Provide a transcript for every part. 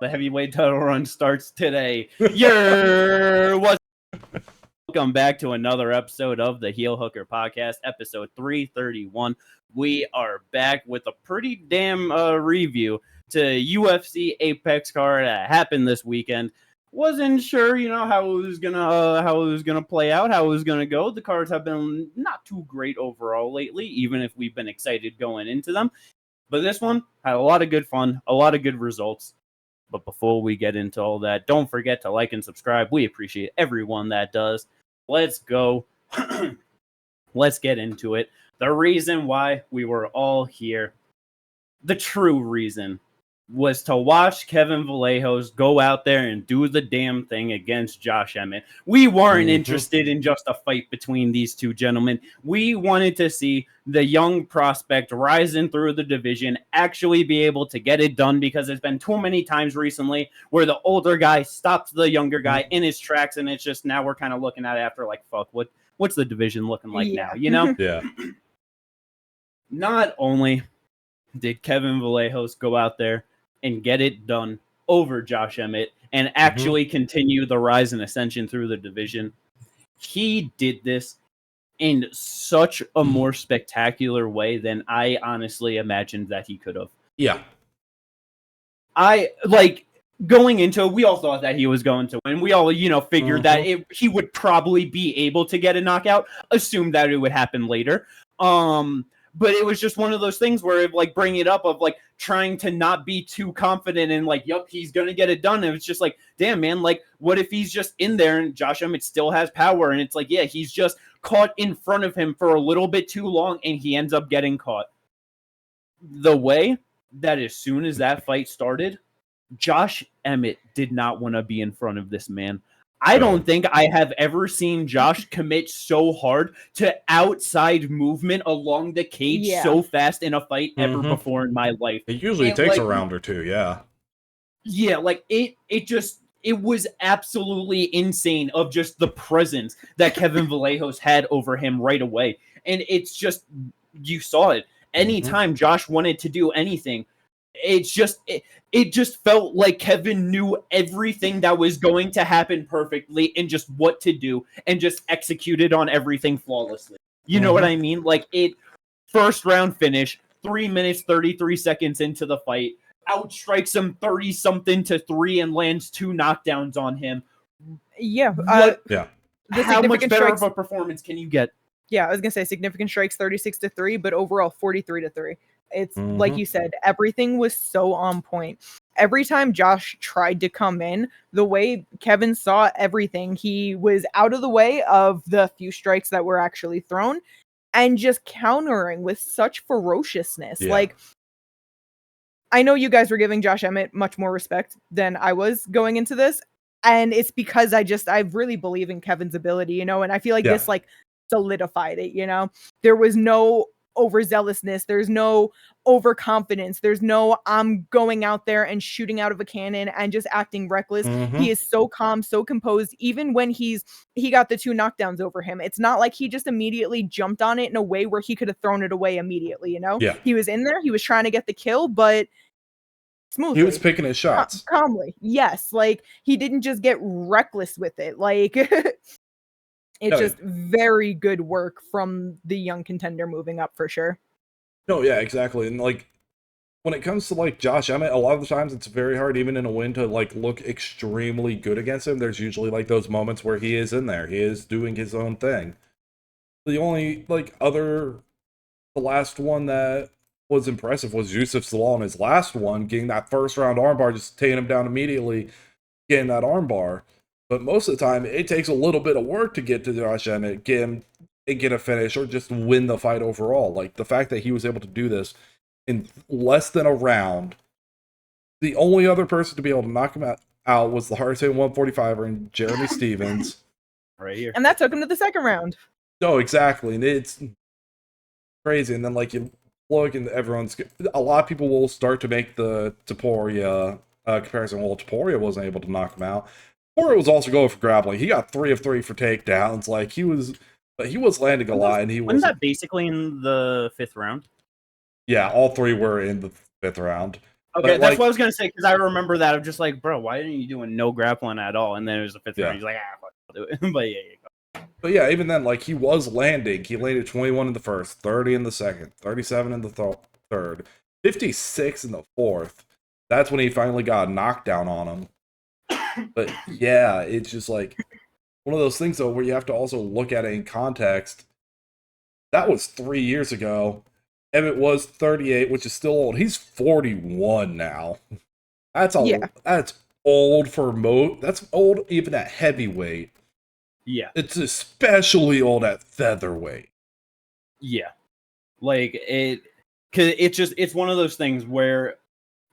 The heavyweight title run starts today. Welcome back to another episode of the Heel Hooker Podcast, episode 331. We are back with a pretty damn review to UFC Apex card that happened this weekend. Wasn't sure, how it was gonna play out, how it was gonna go. The cards have been not too great overall lately, even if we've been excited going into them. But this one had a lot of good fun, a lot of good results. But before we get into all that, don't forget to like and subscribe. We appreciate everyone that does. Let's go. Let's get into it. The reason why we were all here, the true reason, was to watch Kevin Vallejos go out there and do the damn thing against Josh Emmett. We weren't interested in just a fight between these two gentlemen. We wanted to see the young prospect rising through the division actually be able to get it done, because there's been too many times recently where the older guy stopped the younger guy in his tracks, and it's just now we're kind of looking at it after like, fuck, what's the division looking like now, Yeah. Not only did Kevin Vallejos go out there and get it done over Josh Emmett and actually continue the rise and ascension through the division, he did this in such a more spectacular way than I honestly imagined that he could have. Yeah. Going into it, we all thought that he was going to win. We all, figured that he would probably be able to get a knockout, assumed that it would happen later. But it was just one of those things where bringing it up of trying to not be too confident and yup, he's going to get it done. And it's just damn, man, what if he's just in there and Josh Emmett still has power? And it's yeah, he's just caught in front of him for a little bit too long and he ends up getting caught. The way that as soon as that fight started, Josh Emmett did not want to be in front of this man. I don't think I have ever seen Josh commit so hard to outside movement along the cage so fast in a fight ever before in my life. It usually takes a round or two, yeah. Yeah, it was absolutely insane of just the presence that Kevin Vallejos had over him right away. And it's just, you saw it. Anytime Josh wanted to do anything, it just felt like Kevin knew everything that was going to happen perfectly and just what to do and just executed on everything flawlessly. You know what I mean? First round finish, 3 minutes, 33 seconds into the fight, outstrikes him 30-something to 3 and lands 2 knockdowns on him. Yeah. How much better of a performance can you get? Yeah, I was going to say significant strikes 36-3, but overall 43-3. It's like you said, everything was so on point. Every time Josh tried to come in, the way Kevin saw everything, he was out of the way of the few strikes that were actually thrown and just countering with such ferociousness. Yeah. I know you guys were giving Josh Emmett much more respect than I was going into this. And it's because I really believe in Kevin's ability, and I feel like this solidified it, There was no overzealousness, there's no overconfidence, there's no I'm going out there and shooting out of a cannon and just acting reckless. He is so calm, so composed. Even when he got the 2 knockdowns over him, it's not like he just immediately jumped on it in a way where he could have thrown it away immediately. He was in there, he was trying to get the kill, but smoothly. He was picking his shots calmly. Yes, he didn't just get reckless with it. It's just very good work from the young contender moving up for sure. No, yeah, exactly. And when it comes to Josh Emmett, a lot of the times it's very hard, even in a win, to look extremely good against him. There's usually those moments where he is in there, he is doing his own thing. The only the last one that was impressive was Yusuf Salal in his last one, getting that first round armbar, just taking him down immediately, getting that armbar. But most of the time, it takes a little bit of work to get to Josh Emmett, get a finish, or just win the fight overall. The fact that he was able to do this in less than a round. The only other person to be able to knock him out was the hard-hitting 145er and Jeremy Stevens. Right here. And that took him to the second round. No, exactly. And it's crazy. And then, you look and a lot of people will start to make the Topuria comparison. Well, Topuria wasn't able to knock him out. Topuria was also going for grappling. He got 3 of 3 for takedowns. He was landing a lot, and he was. Wasn't that basically in the 5th round? Yeah, all 3 were in the 5th round. Okay, that's what I was gonna say because I remember that. I'm just like, bro, why didn't you do no grappling at all? And then it was the fifth round. He's like, fuck, I'll do it. But yeah. But yeah, even then, like, he was landing. He landed 21 in the first, 30 in the second, 37 in the third, 56 in the fourth. That's when he finally got a knockdown on him. But yeah, it's just like one of those things, though, where you have to also look at it in context. That was 3 years ago. Emmett was 38, which is still old. He's 41 now. That's old for that's old even at heavyweight. Yeah. It's especially old at featherweight. Yeah. Like cause it's one of those things where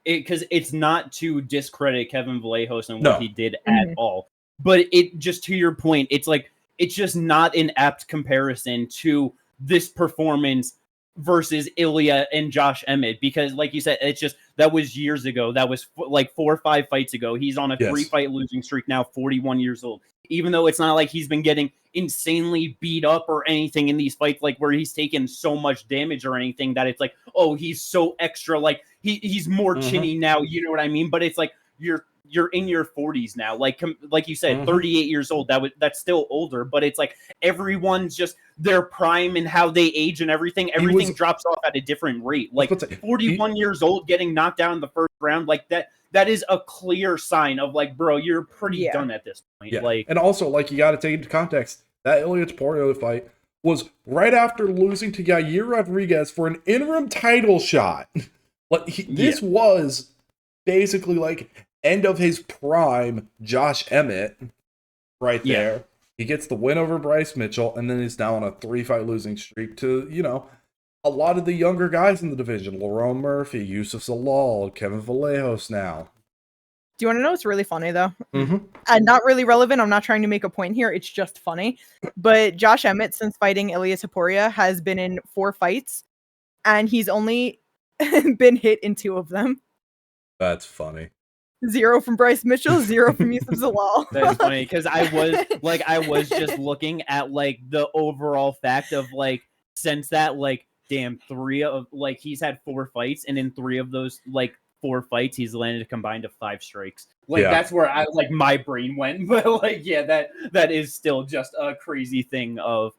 because it's not to discredit Kevin Vallejos and what he did at all. But it just, to your point, it's like it's just not an apt comparison to this performance versus Ilya and Josh Emmett, because like you said, it's just that was years ago. That was like 4 or 5 fights ago. He's on a 3-fight losing streak now, 41 years old. Even though it's not like he's been getting insanely beat up or anything in these fights, like where he's taken so much damage or anything that it's like, oh, he's so extra, like he's more chinny now, you know what I mean? But it's like you're in your 40s now, like you said, 38 years old. That's still older, but it's like everyone's just their prime and how they age and everything drops off at a different rate. Like 41 years old getting knocked down in the first round, like that is a clear sign of like, bro, you're pretty done at this point. Yeah. Like, and also, like, you got to take into context that Ilya Tapology fight was right after losing to Yair Rodriguez for an interim title shot. Like, this was basically like end of his prime Josh Emmett right there. Yeah. He gets the win over Bryce Mitchell, and then he's now on a 3-fight losing streak to, you know, a lot of the younger guys in the division. Lerone Murphy, Yusuf Zalal, Kevin Vallejos now. Do you want to know what's really funny, though? And not really relevant. I'm not trying to make a point here. It's just funny. But Josh Emmett, since fighting Ilya Tapology, has been in 4 fights, and he's only been hit in 2 of them. That's funny. 0 from Bryce Mitchell, 0 from Yusuf Zalal. That's funny because I was just looking at like the overall fact of like, since that, like, damn, 3 of like he's had 4 fights, and in 3 of those like 4 fights he's landed a combined of 5 strikes. Like that's where I like my brain went. But like that is still just a crazy thing of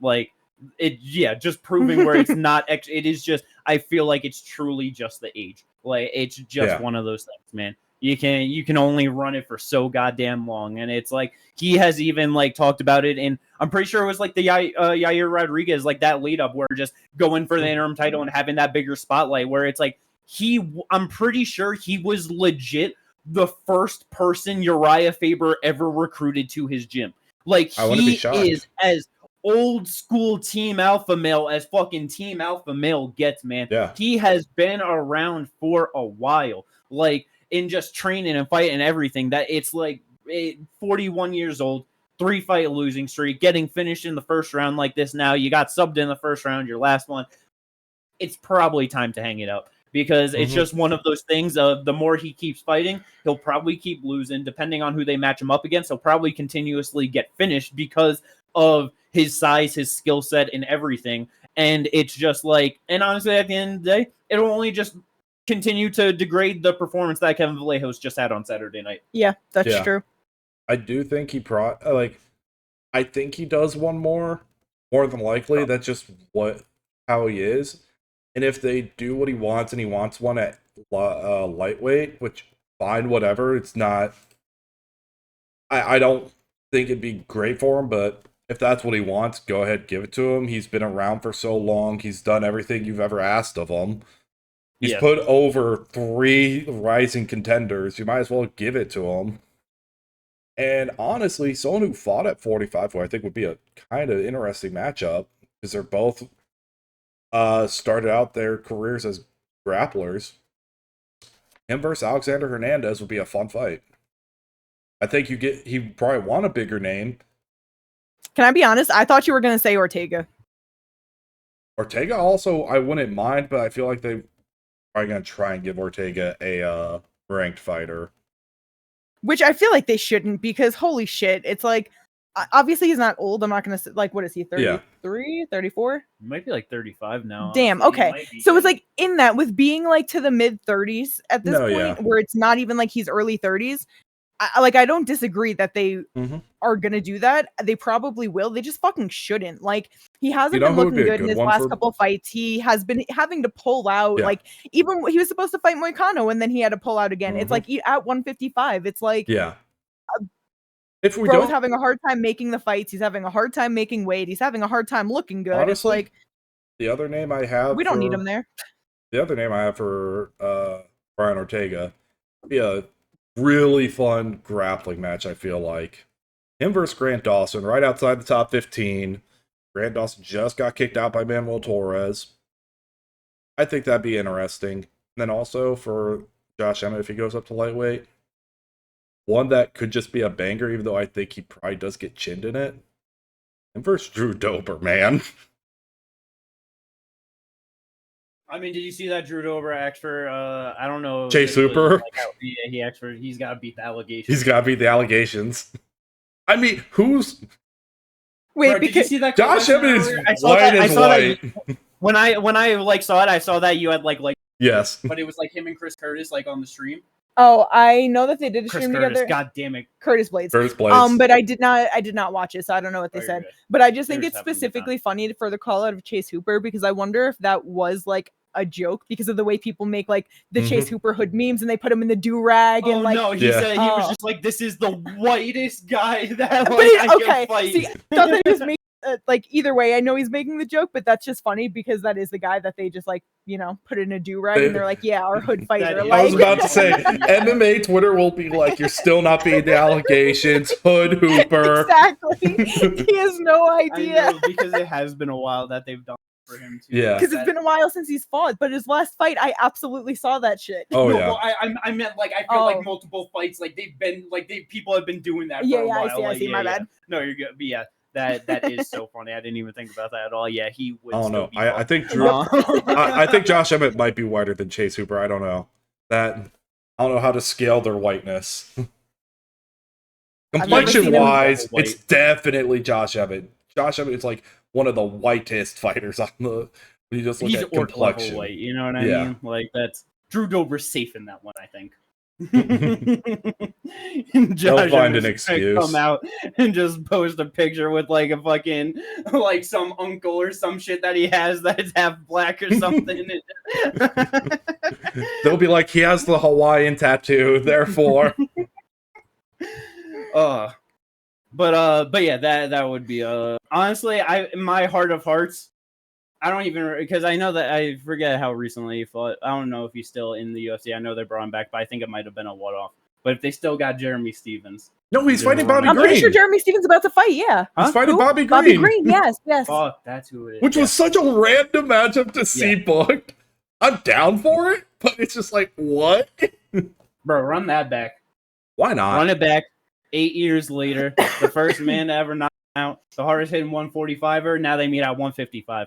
like it just proving where it's not it is just, I feel like it's truly just the age. Like it's just one of those things, man. You can only run it for so goddamn long, and it's like he has even like talked about it, and I'm pretty sure it was like the Yair Rodriguez, like that lead up where just going for the interim title and having that bigger spotlight, where it's like I'm pretty sure he was legit the first person Uriah Faber ever recruited to his gym. Like he is as old school Team Alpha Male as fucking Team Alpha Male gets, man. Yeah. He has been around for a while. Like in just training and fighting and everything, that it's like 41 years old, 3-fight losing streak, getting finished in the first round like this. Now you got subbed in the first round, your last one. It's probably time to hang it up, because it's just one of those things of the more he keeps fighting, he'll probably keep losing. Depending on who they match him up against, he'll probably continuously get finished because of his size, his skill set, and everything. And it's just like, and honestly, at the end of the day, it'll only just continue to degrade the performance that Kevin Vallejos just had on Saturday night. Yeah, that's true. I do think I think he does one more than likely. That's just how he is. And if they do what he wants, and he wants one at lightweight, which fine, whatever. It's not. I don't think it'd be great for him, but if that's what he wants, go ahead, give it to him. He's been around for so long. He's done everything you've ever asked of him. He's put over 3 rising contenders. You might as well give it to him. And honestly, someone who fought at 45, who I think would be a kind of interesting matchup, because they're both started out their careers as grapplers. Him versus Alexander Hernandez would be a fun fight. I think he probably want a bigger name. Can I be honest? I thought you were going to say Ortega. Ortega also, I wouldn't mind, but I feel like they're probably going to try and give Ortega a ranked fighter. Which I feel like they shouldn't, because holy shit, it's like obviously he's not old. I'm not gonna say, like, what is he, 33, 34? He might be like 35 now. Damn. Honestly. Okay. So it's like in that with being like to the mid 30s at this point, where it's not even like he's early 30s. I don't disagree that they are gonna do that. They probably will. They just fucking shouldn't. Like, he hasn't been looking good in his last couple fights. He has been having to pull out. Like, even he was supposed to fight Moicano and then he had to pull out again. It's like at 155. It's like, if we bro's having a hard time making the fights. He's having a hard time making weight. He's having a hard time looking good. Honestly, it's like, the other name I have, we don't need him there. The other name I have for Brian Ortega, be a really fun grappling match. I feel like him versus Grant Dawson, right outside the top 15. Grant Dawson just got kicked out by Manuel Torres. I think that'd be interesting. And then also for Josh Emmett, if he goes up to lightweight, one that could just be a banger, even though I think he probably does get chinned in it. And versus Drew Dober, man. I mean, did you see that Drew Dober asked for, I don't know. Chase Hooper? He asked for, he's got to beat the allegations. He's got to beat the allegations. I mean, who's... Wait, Bro, because did you see that Josh Emmett is white as white. When I like saw it, I saw that you had like yes, but it was like him and Chris Curtis like on the stream. Oh, I know that they did a stream together. God damn it, Curtis Blades. But I did not watch it, so I don't know what they said. Good. But I just think it's specifically funny for the call out of Chase Hooper, because I wonder if that was like a joke because of the way people make like the Chase Hooper hood memes and they put him in the do-rag and like. No, he said he was just like, this is the whitest guy that like, I can fight. See, I thought that he was making like either way. I know he's making the joke, but that's just funny because that is the guy that they just like, you know, put in a do-rag and they're like, yeah, our hood fighter. I was about to say, MMA Twitter will be like, you're still not beating the allegations, Hood Hooper. Exactly. He has no idea. I know, because it has been a while that they've done for him too. Yeah. Because it's been a while since he's fought, but his last fight, I absolutely saw that shit. Oh no, yeah. Well, I meant like I feel like multiple fights, like they've been like people have been doing that for a while. I see. My bad. No, you're good. But yeah. That is so funny. I didn't even think about that at all. Yeah, he would. Oh no, I think Drew. I think Josh Emmett might be whiter than Chase Hooper. I don't know that. I don't know how to scale their whiteness. Complexion wise, it's definitely Josh Emmett. Josh Emmett is like one of the whitest fighters on the. When you just look at complexion, white, you know what I mean? Like that's Drew Dober's safe in that one, I think. They'll find an excuse. Come out and just post a picture with like a fucking like some uncle or some shit that he has that's half black or something. They'll be like, he has the Hawaiian tattoo, therefore. But yeah, that would be honestly, in my heart of hearts, I don't even, because I know that I forget how recently he fought. I don't know if he's still in the UFC. I know they brought him back, but I think it might have been a one-off. But if they still got Jeremy Stevens. No, he's fighting Bobby Green. I'm pretty sure Jeremy Stevens about to fight, yeah. He's fighting Bobby Green. Bobby Green, yes. Oh, that's who it is. Which was such a random matchup to see booked. I'm down for it, but it's just like, what? Bro, run that back. Why not? Run it back. 8 years later, the first man to ever knock out, the hardest hitting 145er. Now they meet at 155.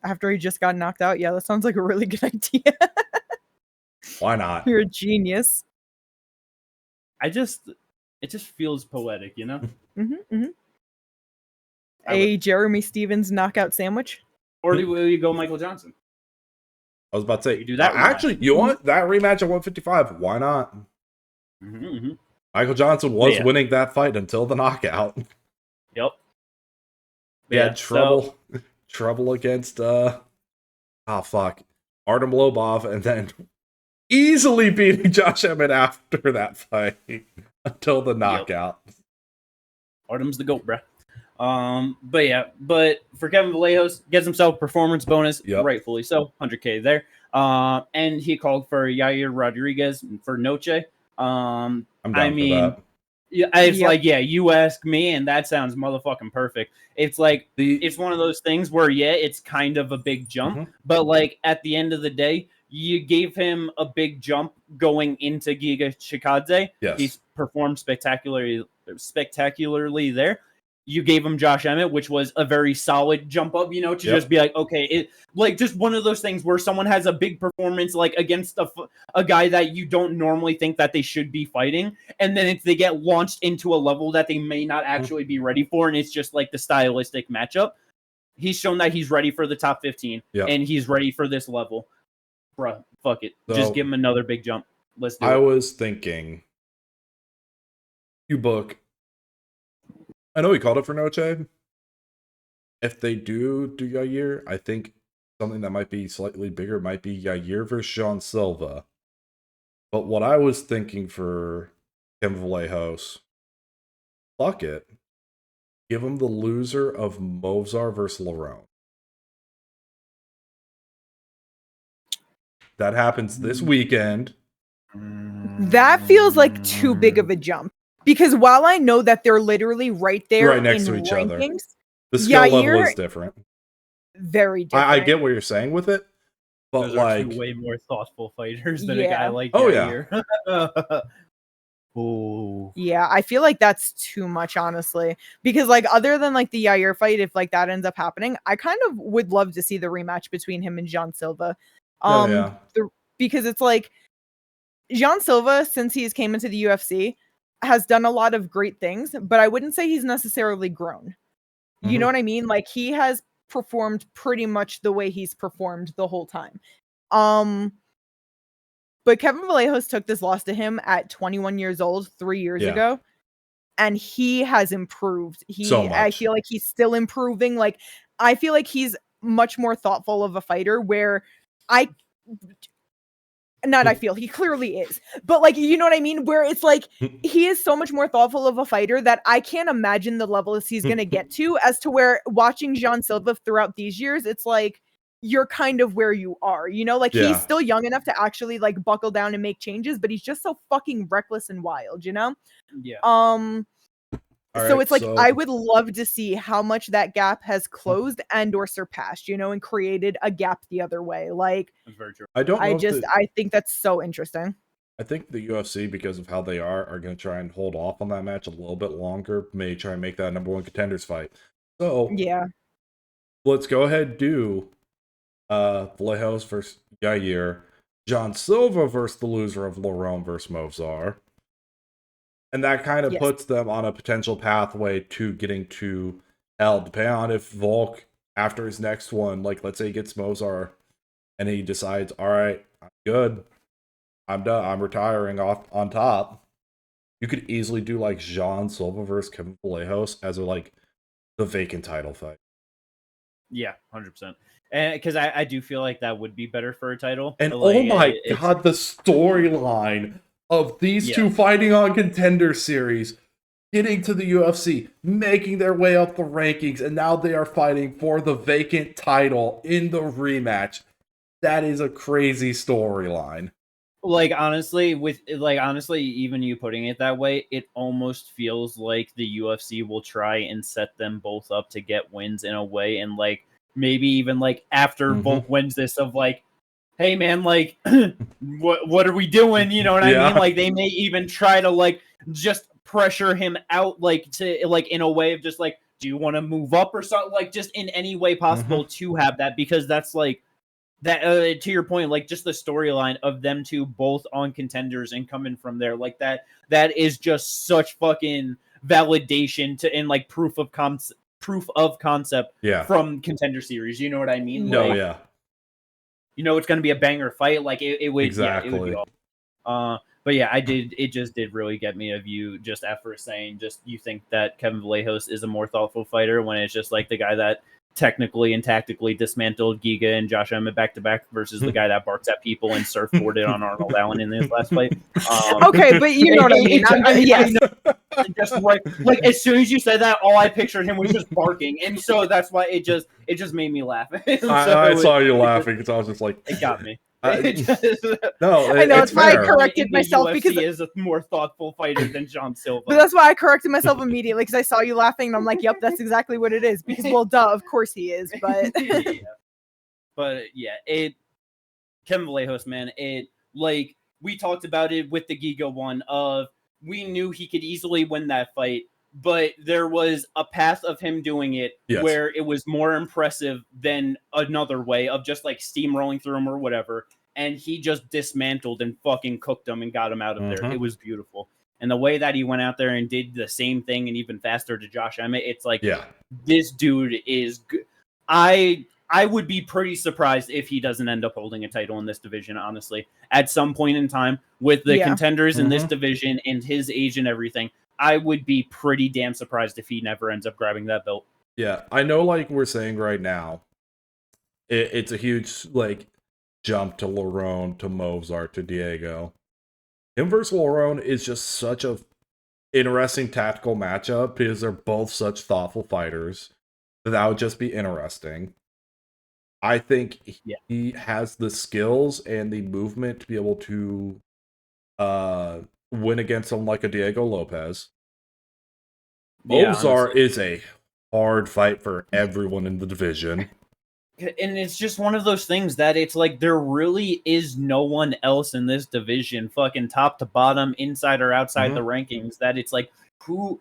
After he just got knocked out, yeah, that sounds like a really good idea. Why not? You're a genius. It just feels poetic, you know? A Jeremy Stevens knockout sandwich? Or will you go Michael Johnson? I was about to say, you do that actually, you want that rematch at 155? Why not? Michael Johnson was winning that fight until the knockout. Yep. Yeah, trouble against Artem Lobov, and then easily beating Josh Emmett after that fight until the knockout. Yep. Artem's the GOAT, bruh. But for Kevin Vallejos, gets himself performance bonus, rightfully so, 100K there. And he called for Yair Rodriguez for Noche. I'm down for that. Yeah, it's like, you ask me, and that sounds motherfucking perfect. It's like, it's one of those things where, it's kind of a big jump, but like at the end of the day, you gave him a big jump going into Giga Chikadze. Yes. He's performed spectacularly there. you gave him Josh Emmett, which was a very solid jump up, to just be like, okay, it like just one of those things where someone has a big performance like against a guy that you don't normally think that they should be fighting, and then they get launched into a level that they may not actually be ready for, and it's just like the stylistic matchup. He's shown that he's ready for the top 15, and he's ready for this level. Bruh, fuck it. So, just give him another big jump. Let's do it. I was thinking, you book. I know we called it for Noche. If they do Yair, I think something that might be slightly bigger might be Yair versus Jean Silva. But what I was thinking for Kevin Vallejos, fuck it. Give him the loser of Movsar versus Lerone. That happens this weekend. That feels like too big of a jump. Because while I know that they're literally right there, right next to each other, the skill level is different. Very different. I get what you're saying with it, but those like are two way more thoughtful fighters than a guy like Yair. Oh yeah, I feel like that's too much, honestly. Because like other than like the Yair fight, if like that ends up happening, I kind of would love to see the rematch between him and Jean Silva. Because it's like Jean Silva, since he's came into the UFC, has done a lot of great things, but I wouldn't say he's necessarily grown. You know what I mean? Like he has performed pretty much the way he's performed the whole time. But Kevin Vallejos took this loss to him at 21 years old 3 years ago, and he has improved. I feel like he's still improving. Like I feel like he's much more thoughtful of a fighter where he clearly is, but like, you know what I mean? Where it's like, he is so much more thoughtful of a fighter that I can't imagine the levels he's going to get to, as to where watching Jean Silva throughout these years, it's like, you're kind of where you are, like he's still young enough to actually like buckle down and make changes, but he's just so fucking reckless and wild, It's like, I would love to see how much that gap has closed and or surpassed, and created a gap the other way. Like, that's very true. I think that's so interesting. I think the UFC, because of how they are going to try and hold off on that match a little bit longer, may try and make that #1 contenders fight. So, let's go ahead and do Vallejos versus Yair, Jean Silva versus the loser of Lerone versus Movsar. And that kind of puts them on a potential pathway to getting to hell, depending on if Volk, after his next one, like let's say he gets Movsar, and he decides, all right, I'm good, I'm done, I'm retiring off on top. You could easily do like Jean Silva versus Kevin Vallejos as the vacant title fight. Yeah, 100%. And because I do feel like that would be better for a title. And oh my god, the storyline of these two fighting on Contender Series, getting to the UFC, making their way up the rankings, and now they are fighting for the vacant title in the rematch. That is a crazy storyline. Honestly, even you putting it that way, it almost feels like the UFC will try and set them both up to get wins in a way, and maybe even after Volk wins this, of hey man, what are we doing? You know what I mean? They may even try to just pressure him out, to in a way of just do you want to move up or something? Just in any way possible to have that, because that's that to your point, just the storyline of them two both on Contenders and coming from there, that is just such fucking validation to and proof of concept from Contender Series. You know what I mean? It's going to be a banger fight. It would, exactly. It would be awesome. But yeah, it just did really get me of you just after saying, you think that Kevin Vallejos is a more thoughtful fighter when it's just the guy that technically and tactically dismantled Giga and Josh Emmett back to back versus the guy that barks at people and surfboarded on Arnold Allen in his last fight. Okay, but you know what I mean. Yes. Just as soon as you said that, all I pictured him was just barking, and so that's why it just made me laugh. I saw you laughing because I was just it got me. I know that's why I corrected myself, because he is a more thoughtful fighter than Jean Silva. But that's why I corrected myself immediately, because I saw you laughing and I'm like, yep, that's exactly what it is. Because of course he is. But Kevin Vallejos, man, we talked about it with the Giga one of we knew he could easily win that fight, but there was a path of him doing it Yes. where it was more impressive than another way of just like steamrolling through him or whatever. And he just dismantled and fucking cooked him and got him out of there. It was beautiful. And the way that he went out there and did the same thing and even faster to Josh Emmett, it's like, this dude is good. I would be pretty surprised if he doesn't end up holding a title in this division, honestly. At some point in time, with the contenders in this division and his age and everything, I would be pretty damn surprised if he never ends up grabbing that belt. Yeah, I know, like we're saying right now, it's a huge, like, jump to Lerone, to Mozart, to Diego. Him versus Lerone is just such a interesting tactical matchup because they're both such thoughtful fighters. That would just be interesting. I think he has the skills and the movement to be able to win against someone like a Diego Lopez. Mozart is a hard fight for everyone in the division. And it's just one of those things that it's like there really is no one else in this division, fucking top to bottom, inside or outside the rankings, that it's like, who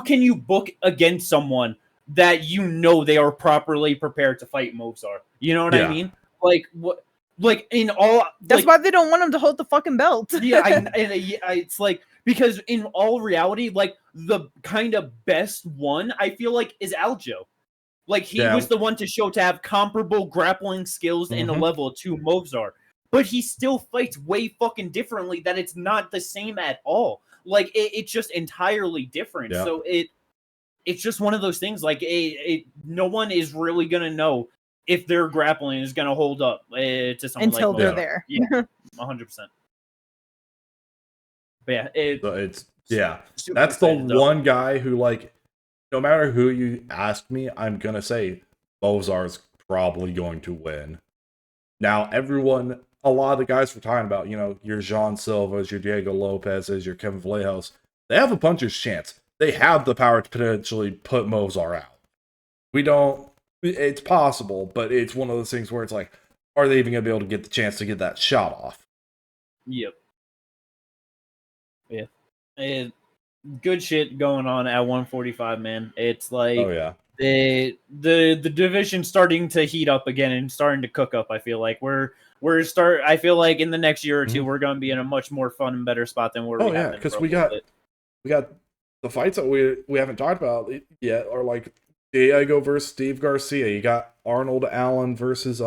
can you book against someone that you know they are properly prepared to fight Mozart? You know what I mean? Like, what? Like, in all... That's why they don't want him to hold the fucking belt. It's like, because in all reality, like, the kind of best one, I feel like, is Aljo. Like, he was the one to have comparable grappling skills and a level to Mozart. But he still fights way fucking differently, that it's not the same at all. Like, it's just entirely different. Yeah. So it's just one of those things, like, no one is really going to know if their grappling is going to hold up to someone until like they're Mozart. there. Yeah, 100%. But yeah, that's the one guy who, like, no matter who you ask me, I'm going to say Mozart's probably going to win. Now, a lot of the guys we're talking about, you know, your Jean Silvas, your Diego Lopez's, your Kevin Vallejos, they have a puncher's chance. They have the power to potentially put Mozart out. It's possible, but it's one of those things where it's like, are they even going to be able to get the chance to get that shot off? Yep. Yeah. Good shit going on at 145, man. It's like the division starting to heat up again and starting to cook up. I feel like I feel like in the next year or two we're going to be in a much more fun and better spot than where we have been. Because we got the fights that we haven't talked about yet are like Diego versus Steve Garcia. You got Arnold Allen versus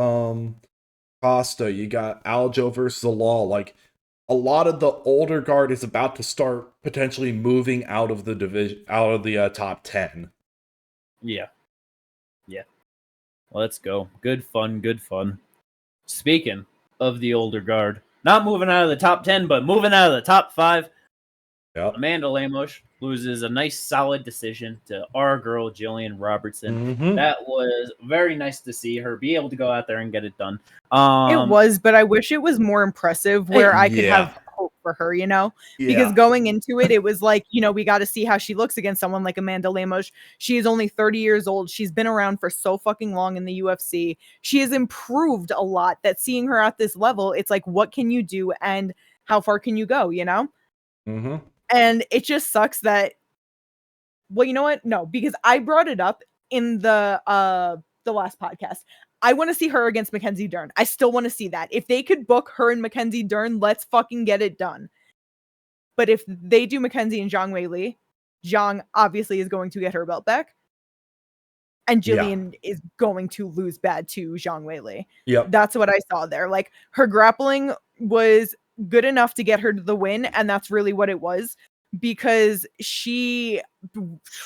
Costa. You got Aljo versus the Law. Like, a lot of the older guard is about to start potentially moving out of the division, out of the top 10. Yeah. Let's go. Good fun. Speaking of the older guard, not moving out of the top 10, but moving out of the top 5. Amanda Lemos loses a nice solid decision to our girl Gillian Robertson. That was very nice to see her be able to go out there and get it done. It was, but I wish it was more impressive where I could have hope for her, you know? Because going into it, it was like, you know, we got to see how she looks against someone like Amanda Lemos. She is only 30 years old. She's been around for so fucking long in the UFC. She has improved a lot, that seeing her at this level, it's like, what can you do and how far can you go, you know? And it just sucks that, well, you know what? No, because I brought it up in the last podcast. I want to see her against Mackenzie Dern. I still want to see that. If they could book her and Mackenzie Dern, let's fucking get it done. But if they do Mackenzie and Zhang Weili, Zhang obviously is going to get her belt back. And Gillian is going to lose bad to Zhang Weili. That's what I saw there. Like, her grappling was good enough to get her to the win, and that's really what it was, because she,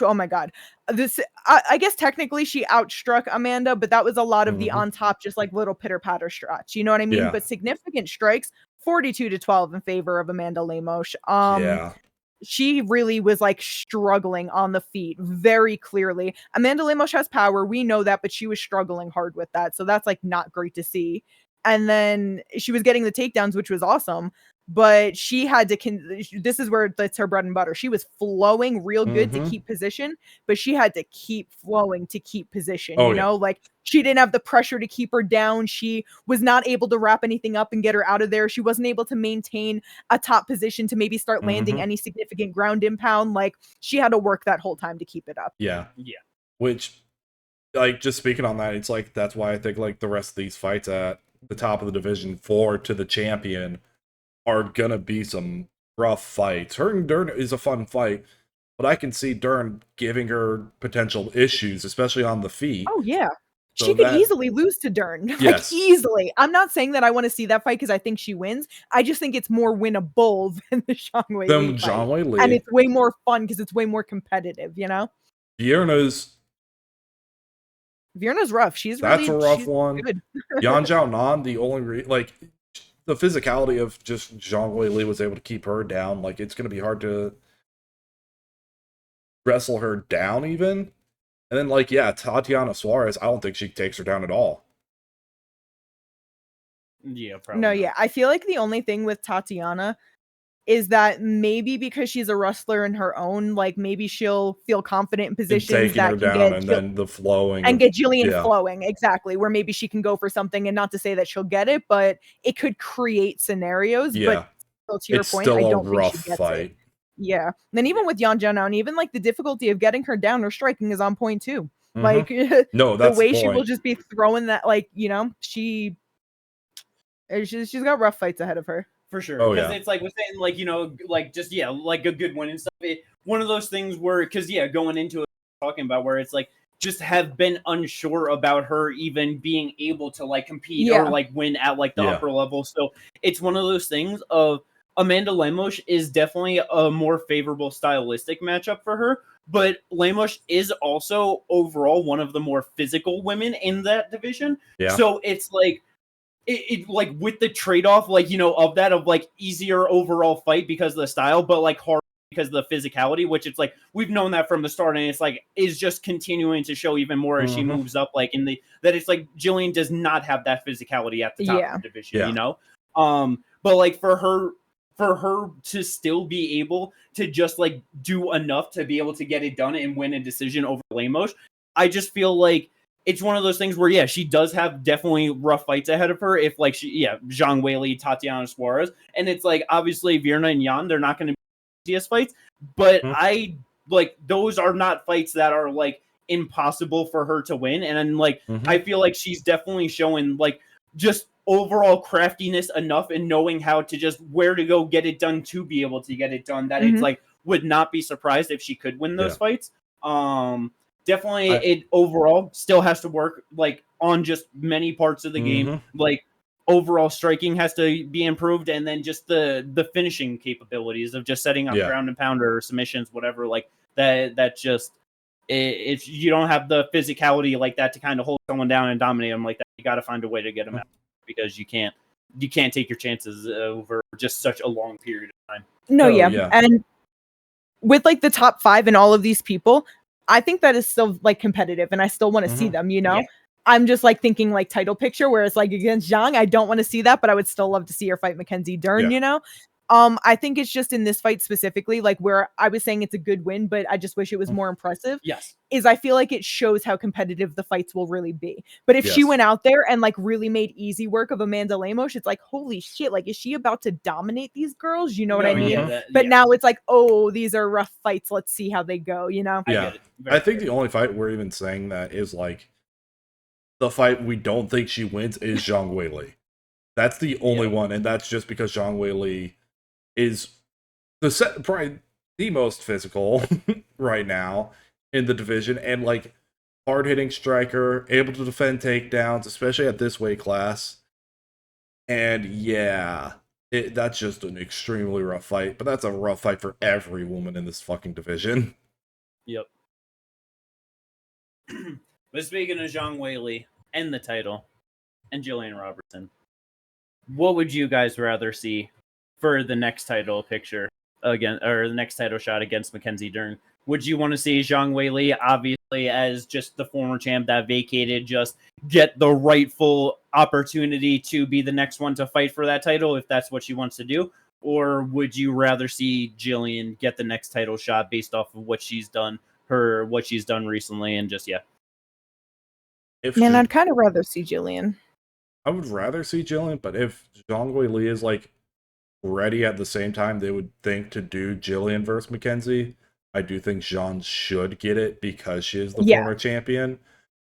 oh my god, I guess technically she outstruck Amanda, but that was a lot of the on top, just like little pitter patter strikes, you know what I mean? But significant strikes, 42-12 in favor of Amanda Lemos. She really was like struggling on the feet very clearly. Amanda Lemos has power, we know that, but she was struggling hard with that, so that's like not great to see. and then she was getting the takedowns, which was awesome. But she had to, this is where that's her bread and butter. She was flowing real good to keep position, but she had to keep flowing to keep position, you know? Like, she didn't have the pressure to keep her down. She was not able to wrap anything up and get her out of there. She wasn't able to maintain a top position to maybe start landing any significant ground and pound. Like, she had to work that whole time to keep it up. Yeah. Which, like, just speaking on that, it's like, that's why I think, like, the rest of these fights at the top of the division 4 to the champion are gonna be some rough fights. Her and Dern is a fun fight, but I can see Dern giving her potential issues, especially on the feet. Oh, yeah. So she could easily lose to Dern. Yes. Like, easily. I'm not saying that I want to see that fight because I think she wins. I just think it's more winnable than the Zhang Weili fight. And it's way more fun because it's way more competitive, you know? Vierna's rough. That's a rough one. Good. Yan Xiaonan, the only the physicality of just Zhang Weili was able to keep her down. Like, it's going to be hard to wrestle her down even. And then, like, yeah, Tatiana Suarez, I don't think she takes her down at all. Yeah, probably. No, yeah. I feel like the only thing with Tatiana is that maybe because she's a wrestler in her own, like, maybe she'll feel confident in positions that her can down, and then the flowing and get Gillian flowing, exactly, where maybe she can go for something, and not to say that she'll get it, but it could create scenarios. Yeah, but to your point, I don't think she gets it. Yeah. And then even with Yan Jianan, even like the difficulty of getting her down or striking is on point too. Like, no, that's the way she will just be throwing that, like, you know, she's got rough fights ahead of her. For sure. Because it's like we're saying, like, you know, like, just, like a good win and stuff. One of those things where, because, going into it, talking about where it's like, just have been unsure about her even being able to, like, compete or, like, win at, like, the upper level. So it's one of those things of Amanda Lemos is definitely a more favorable stylistic matchup for her. But Lemos is also overall one of the more physical women in that division. Yeah. So it's like, it like with the trade-off, like, you know, of that, of like easier overall fight because of the style, but like hard because of the physicality, which it's like we've known that from the start, and it's like is just continuing to show even more as she moves up, like in the that it's like Gillian does not have that physicality at the top of the division, you know. But like for her to still be able to just like do enough to be able to get it done and win a decision over Lemos, I just feel like it's one of those things where, she does have definitely rough fights ahead of her. If, like, Zhang Weili, Tatiana Suarez. And it's, like, obviously, Virna and Yan, they're not going to be easiest fights. But those are not fights that are, like, impossible for her to win. And then, like, I feel like she's definitely showing, like, just overall craftiness enough in knowing how to just where to go get it done to be able to get it done that it's, like, would not be surprised if she could win those fights. Definitely, it overall still has to work, like, on just many parts of the game. Like, overall striking has to be improved, and then just the finishing capabilities of just setting up ground and pounder or submissions, whatever, like, that just, if you don't have the physicality like that to kind of hold someone down and dominate them like that, you got to find a way to get them out, because you can't take your chances over just such a long period of time. No, and with, like, the top 5 and all of these people, I think that is still, like, competitive, and I still want to see them, you know? Yeah. I'm just, like, thinking, like, title picture, where it's, like, against Zhang, I don't want to see that, but I would still love to see her fight Mackenzie Dern, you know? I think it's just in this fight specifically, like, where I was saying it's a good win, but I just wish it was more impressive. Yes. Is I feel like it shows how competitive the fights will really be. But if she went out there and, like, really made easy work of Amanda Lemos, it's like, holy shit, like, is she about to dominate these girls? You know what I mean? But now it's like, oh, these are rough fights. Let's see how they go, you know? Yeah. I think the only fight we're even saying that is, like, the fight we don't think she wins is Zhang Weili. That's the only one, and that's just because Zhang Weili is probably the most physical right now in the division, and, like, hard-hitting striker, able to defend takedowns, especially at this weight class. And that's just an extremely rough fight, but that's a rough fight for every woman in this fucking division. Yep. But speaking of Zhang Weili and the title and Gillian Robertson, what would you guys rather see for the next title picture again, or the next title shot against Mackenzie Dern? Would you want to see Zhang Weili, obviously, as just the former champ that vacated, just get the rightful opportunity to be the next one to fight for that title if that's what she wants to do? Or would you rather see Gillian get the next title shot based off of what she's done, what she's done recently, and just, yeah? Man, I'd kind of rather see Gillian. I would rather see Gillian, but if Zhang Weili is like ready at the same time, they would think to do Gillian versus Mackenzie. I do think Zhang should get it because she is the former champion.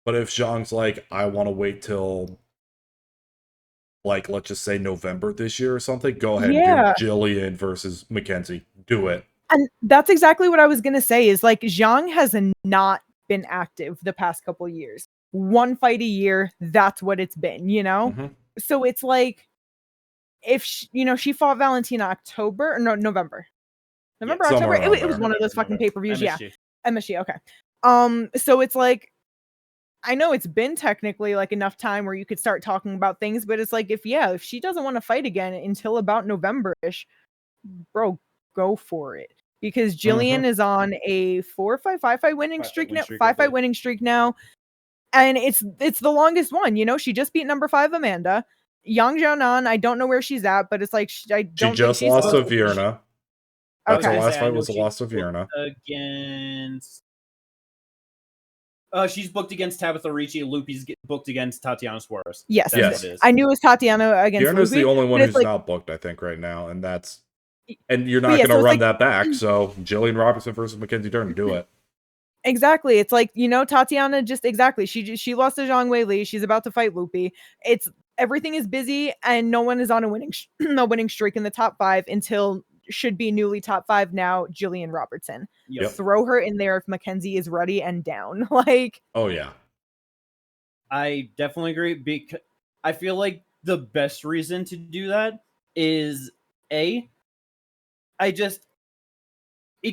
But if Zhang's like, I want to wait till, like, let's just say November this year or something, go ahead and do Gillian versus Mackenzie. Do it. And that's exactly what I was going to say is, like, Zhang has not been active the past couple years. One fight a year, that's what it's been, you know? Mm-hmm. So it's like, if, she fought Valentina November. October. It was one of those fucking pay-per-views. MSG. Yeah. MSG. Okay. So it's like, I know it's been technically like enough time where you could start talking about things, but it's like, if she doesn't want to fight again until about November-ish, bro, go for it. Because Gillian is on a 4 fight, 5 fight winning streak now. 5 fight winning streak now. And it's the longest one, she just beat number 5 Amanda. Yang Jianan, I don't know where she's at, but it's like, She just lost to Virna. That's her last fight was the loss of Virna. She's booked against Tabitha Ricci. Lupi's booked against Tatiana Suarez. Yes. I knew it was Tatiana against Virna's Lupi, the only one who's not booked, I think, right now, and you're not going to run that back. So Gillian Robertson versus Mackenzie Dern, do it. Exactly. It's like, Tatiana just exactly. She lost to Zhang Weili. She's about to fight Lupi. It's everything is busy and no one is on a winning streak in the top 5 until should be newly top 5 now, Gillian Robertson. Yep. Throw her in there if Mackenzie is ready and down. Like, oh yeah. I definitely agree because I feel like the best reason to do that is it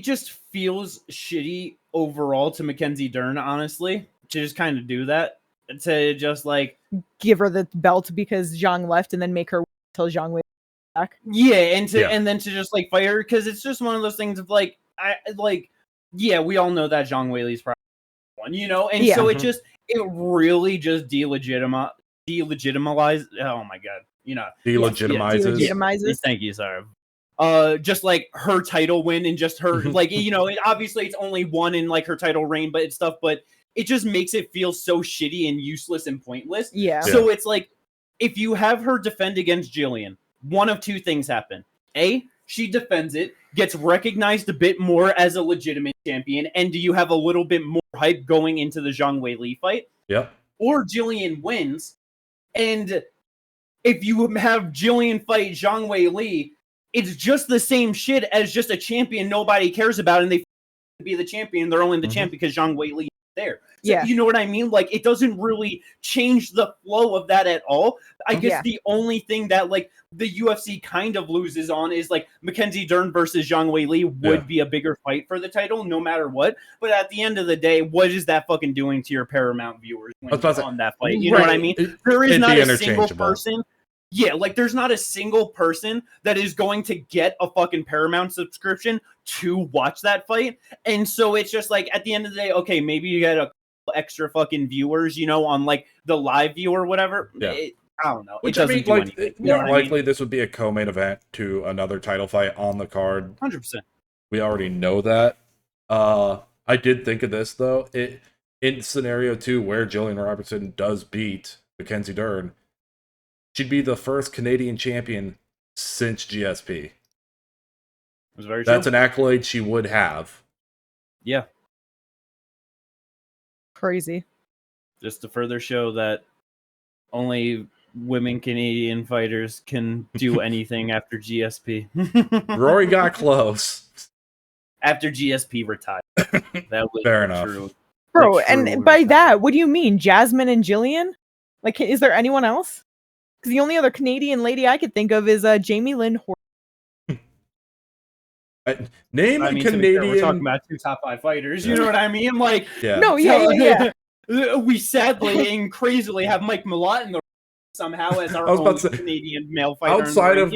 just feels shitty overall to Mackenzie Dern, honestly, to just kind of do that. To just like give her the belt because Zhang left and then make her till Zhang went back. Yeah, and then to just like fight her because it's just one of those things of like we all know that Zhang Weili's probably one, and so it really just delegitimizes. Oh my god, delegitimizes. Thank you, sorry. Just like her title win and just her like obviously it's only one in like her title reign, but it's stuff, but it just makes it feel so shitty and useless and pointless. Yeah. So it's like if you have her defend against Gillian, one of two things happen. A, she defends it, gets recognized a bit more as a legitimate champion, and do you have a little bit more hype going into the Zhang Weili fight? Yep. Or Gillian wins, and if you have Gillian fight Zhang Weili, it's just the same shit as just a champion nobody cares about, and they be the champion. They're only the champ because Zhang Weili is there. So, you know what I mean? Like, it doesn't really change the flow of that at all. I guess the only thing that, like, the UFC kind of loses on is, like, Mackenzie Dern versus Zhang Weili would be a bigger fight for the title, no matter what. But at the end of the day, what is that fucking doing to your Paramount viewers when on that fight? You know what I mean? There is not a single person. Yeah, like there's not a single person that is going to get a fucking Paramount subscription to watch that fight. And so it's just like at the end of the day, okay, maybe you get a couple extra fucking viewers, on like the live view or whatever. Yeah. I don't know. Which it doesn't do anything. More likely this would be a co-main event to another title fight on the card. 100%. We already know that. I did think of this though. In scenario 2 where Gillian Robertson does beat Mackenzie Dern, she'd be the first Canadian champion since GSP. That's an accolade she would have. Yeah. Crazy. Just to further show that only women Canadian fighters can do anything after GSP. Rory got close. After GSP retired. That was fair enough. True. Bro, and by that, what do you mean? Jasmine and Gillian? Like, is there anyone else? Because the only other Canadian lady I could think of is Jamie Lynn Horton. Name a Canadian. We're talking about 2 top 5 fighters. You know what I mean? Like, we sadly and crazily have Mike Malott in the somehow as our own Canadian male fighter. Outside of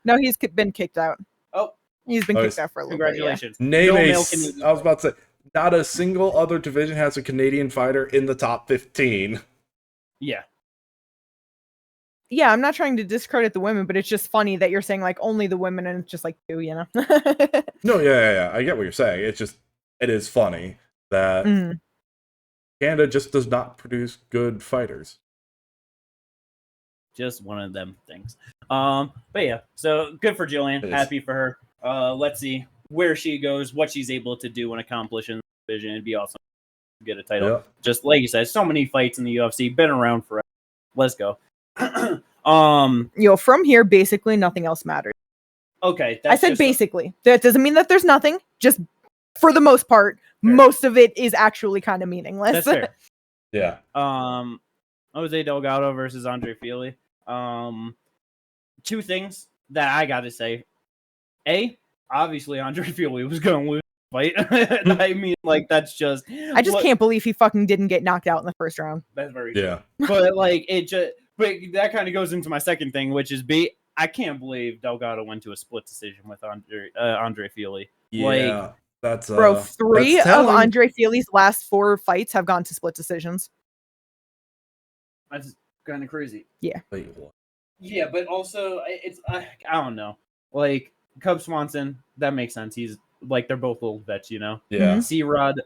no, he's been kicked out. Oh, He's been kicked out for a little Congratulations. bit. Name No a male s- Canadian I was about to say, not a single other division has a Canadian fighter in the top 15. Yeah. Yeah, I'm not trying to discredit the women, but it's just funny that you're saying like only the women and it's just like 2, you know? No, yeah. I get what you're saying. It's just, it is funny that Canada just does not produce good fighters. Just one of them things. But yeah, so good for Gillian. Happy for her. Let's see where she goes, what she's able to do and accomplish in the division. It'd be awesome to get a title. Yep. Just like you said, so many fights in the UFC, been around forever. Let's go. From here, basically nothing else matters. Okay. I said basically. That doesn't mean that there's nothing. Just for the most part, most of it is actually kind of meaningless. That's fair. Yeah. Jose Delgado versus Andre Fili. Two things that I got to say. Obviously Andre Fili was going to lose the fight. I mean, like, that's just... I just can't believe he fucking didn't get knocked out in the first round. That's very true. But, like, but that kind of goes into my second thing, which is I can't believe Delgado went to a split decision with Andre Fili. Yeah. Like, that's... Bro, 3 of Andre Fili's last 4 fights have gone to split decisions. That's kind of crazy. Yeah. Wait, what? Yeah, but also, I don't know. Like, Cub Swanson, that makes sense. He's, like, they're both little vets, you know? Yeah. C-Rod,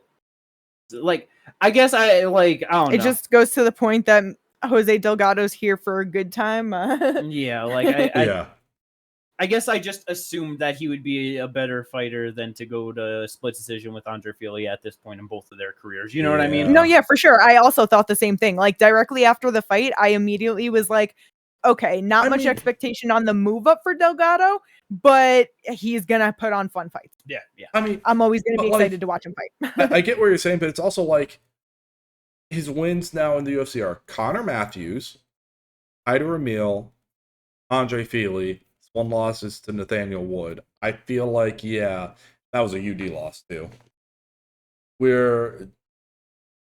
like, I guess I don't know. It just goes to the point that Jose Delgado's here for a good time. Yeah, like, I guess I just assumed that he would be a better fighter than to go to split decision with Andre Fili at this point in both of their careers. You know what I mean? No, yeah, for sure. I also thought the same thing. Like, directly after the fight, I immediately was like, okay, not much expectation on the move up for Delgado, but he's going to put on fun fights. Yeah. I mean, I'm always going to be excited to watch him fight. I get what you're saying, but it's also like his wins now in the UFC are Connor Matthews, Ida Emil, Andre Fili. One loss is to Nathaniel Wood. I feel like, that was a UD loss too.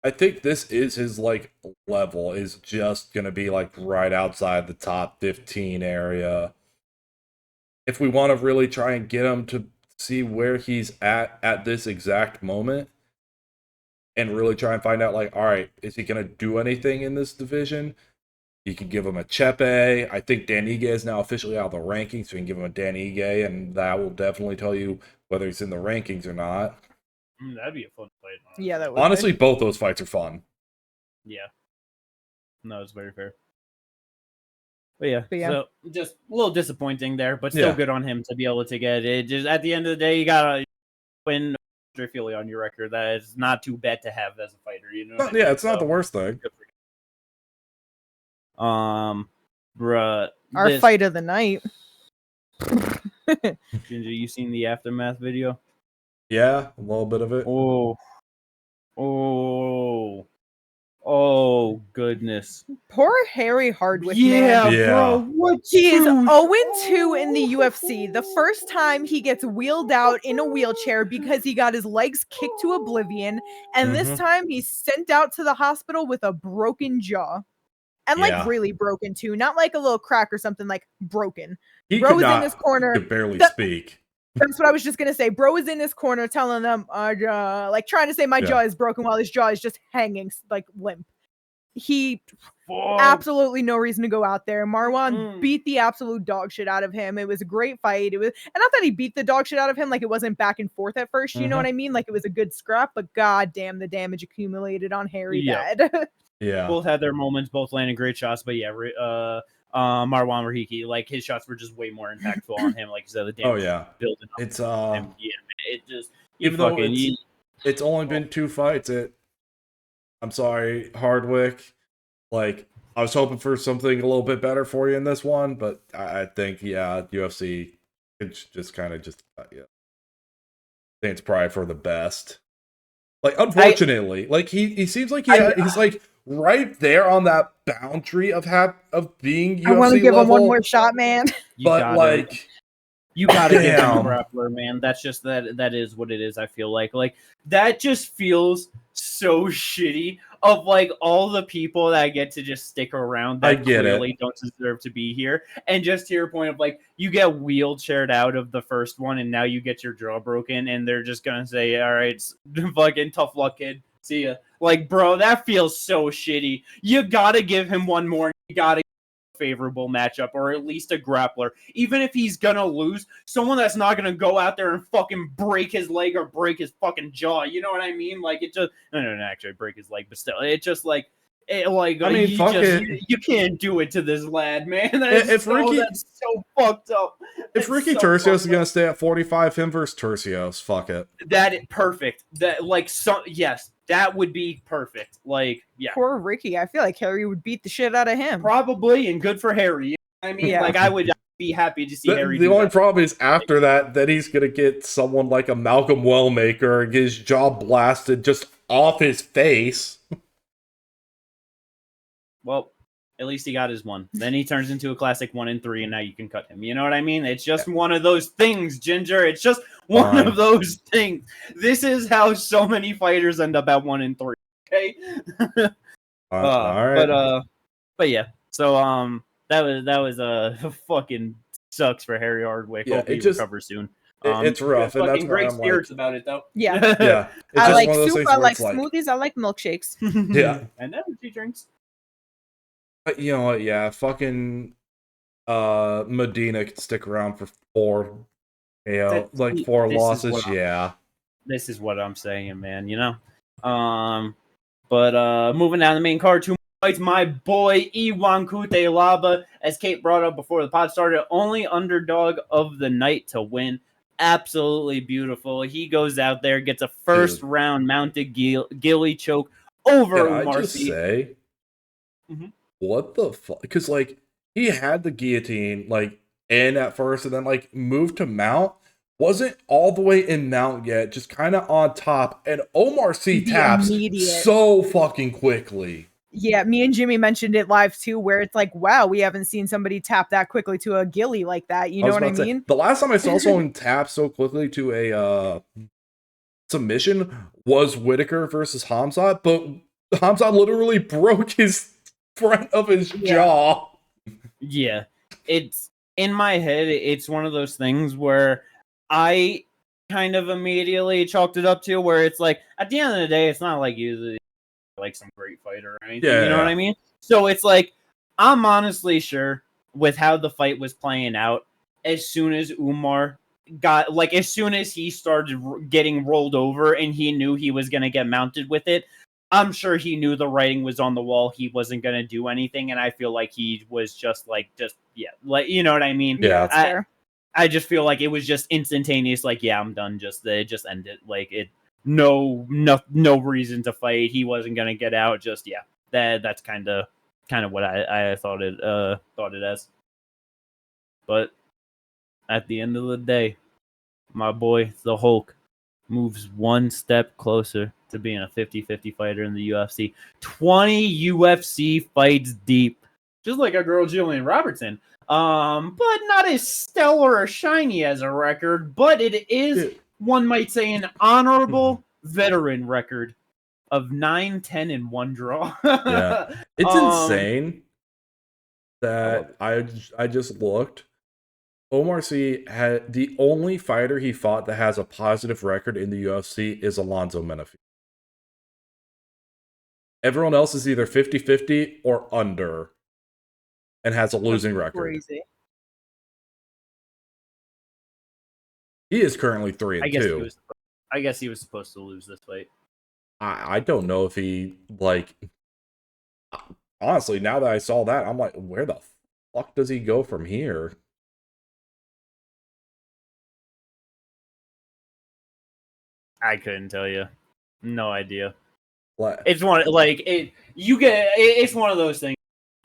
I think this is his like level is just gonna be like right outside the top 15 area. If we want to really try and get him to see where he's at this exact moment, and really try and find out like, all right, is he gonna do anything in this division? You can give him a Chepe. I think Dan Ige is now officially out of the rankings, so you can give him a Dan Ige, and that will definitely tell you whether he's in the rankings or not. That'd be a fun fight. Honestly. Yeah, that would. Honestly, both those fights are fun. Yeah. No, it's very fair. But yeah, so just a little disappointing there, but still good on him to be able to get it. Just at the end of the day, you gotta win Andre Fili on your record. That is not too bad to have as a fighter, you know? Yeah, it's not the worst thing. Bruh. Our fight of the night. Ginger, you seen the aftermath video? Yeah, a little bit of it. Oh, goodness. Poor Harry Hardwick, man. Bro. What? He is 0-2 in the UFC. The first time he gets wheeled out in a wheelchair because he got his legs kicked to oblivion. And this time he's sent out to the hospital with a broken jaw. And like really broken too. Not like a little crack or something, like broken. Bro is in his corner. He could barely speak. That's what I was just going to say. Bro is in his corner telling them, like trying to say my jaw is broken while his jaw is just hanging, like limp. He absolutely no reason to go out there. Marwan beat the absolute dog shit out of him. It was a great fight. And not that he beat the dog shit out of him, like it wasn't back and forth at first. You know what I mean? Like it was a good scrap, but goddamn, the damage accumulated on Harry bad. Yeah. Both had their moments, both landing great shots, but Marwan Rahiki, like his shots were just way more impactful on him. Like you said, the damage building up. It's him. Yeah, man, it just even though it's only been 2 fights. I'm sorry, Hardwick. Like I was hoping for something a little bit better for you in this one, but I think UFC it's just kind of I think it's probably for the best. Like unfortunately, like he seems like he's like right there on that boundary of being UFC I want to give level, him one more shot, man. You gotta give him a grappler, man. That's just that is what it is. I feel like that just feels so shitty of like all the people that get to just stick around that clearly don't deserve to be here. And just to your point of like, you get wheelchaired out of the first one and now you get your jaw broken and they're just going to say, all right, fucking tough luck, kid. See ya. Like, bro, that feels so shitty. You got to give him one more. You got to favorable matchup or at least a grappler, even if he's gonna lose, someone that's not gonna go out there and fucking break his leg or break his fucking jaw. You know what I mean? Like, it just no actually break his leg, but still, it just like it, like I mean, you can't do it to this lad, man. That's so fucked up. If Ricky Turcios is gonna stay at 45, him versus Turcios, fuck it. Perfect. Yes. That would be perfect. Like, yeah. Poor Ricky. I feel like Harry would beat the shit out of him. Probably, and good for Harry. You know what I mean, like, I would be happy to see Harry. The only problem is after that he's gonna get someone like a Malcolm Wellmaker and get his jaw blasted just off his face. Well, at least he got his one. Then he turns into a classic 1-3, and now you can cut him. You know what I mean? It's just one of those things, Ginger. It's just one of those things. This is how so many fighters end up at 1-3. Okay. All right. But yeah. So that was fucking sucks for Harry Hardwick. Hope he recovers soon. It's rough, and that's great spirits about it, though. Yeah. Yeah. I like soup. I like smoothies. I like milkshakes. Yeah. And energy drinks. But you know what? Yeah, fucking Medina could stick around for 4 losses. This is what I'm saying, man. You know. But moving down the main card, 2 fights. My boy Iwan Cutelaba, as Kate brought up before the pod started, only underdog of the night to win. Absolutely beautiful. He goes out there, gets a first round mounted gilly choke over Umar. Can I just say? Mm-hmm. What the fuck? Because, like, he had the guillotine, like, in at first and then, like, moved to mount. Wasn't all the way in mount yet, just kind of on top. And Omar C taps so fucking quickly. Yeah, me and Jimmy mentioned it live, too, where it's like, wow, we haven't seen somebody tap that quickly to a gilly like that. You know what I mean? The last time I saw someone tap so quickly to a submission was Whitaker versus Hamzat, but Hamzat literally broke his front of his jaw. Yeah, it's in my head. It's one of those things where I kind of immediately chalked it up to where it's like at the end of the day, it's not like usually like some great fighter or anything. You know what I mean? So it's like I'm honestly sure with how the fight was playing out, as soon as Umar got as soon as he started getting rolled over and he knew he was gonna get mounted with it. I'm sure he knew the writing was on the wall. He wasn't going to do anything. And I feel like he was you know what I mean? Yeah, that's fair. I just feel like it was just instantaneous. Like, yeah, I'm done. Just end it. Like no reason to fight. He wasn't going to get out. Just, that's kind of what I thought it as. But at the end of the day, my boy, the Hulk, moves one step closer to being a 50-50 fighter in the UFC. 20 UFC fights deep. Just like our girl Gillian Robertson. But not as stellar or shiny as a record, but it is, one might say, an honorable veteran record of 9-10 and 1 draw. Yeah. It's insane that I just looked. Omar C had the only fighter he fought that has a positive record in the UFC is Alonzo Menifee. Everyone else is either 50-50 or under and has a losing record. Crazy. He is currently 3-2. I guess he was supposed to lose this fight. I don't know if he, honestly, now that I saw that, I'm like, where the fuck does he go from here? I couldn't tell you. No idea. What? It's one of those things.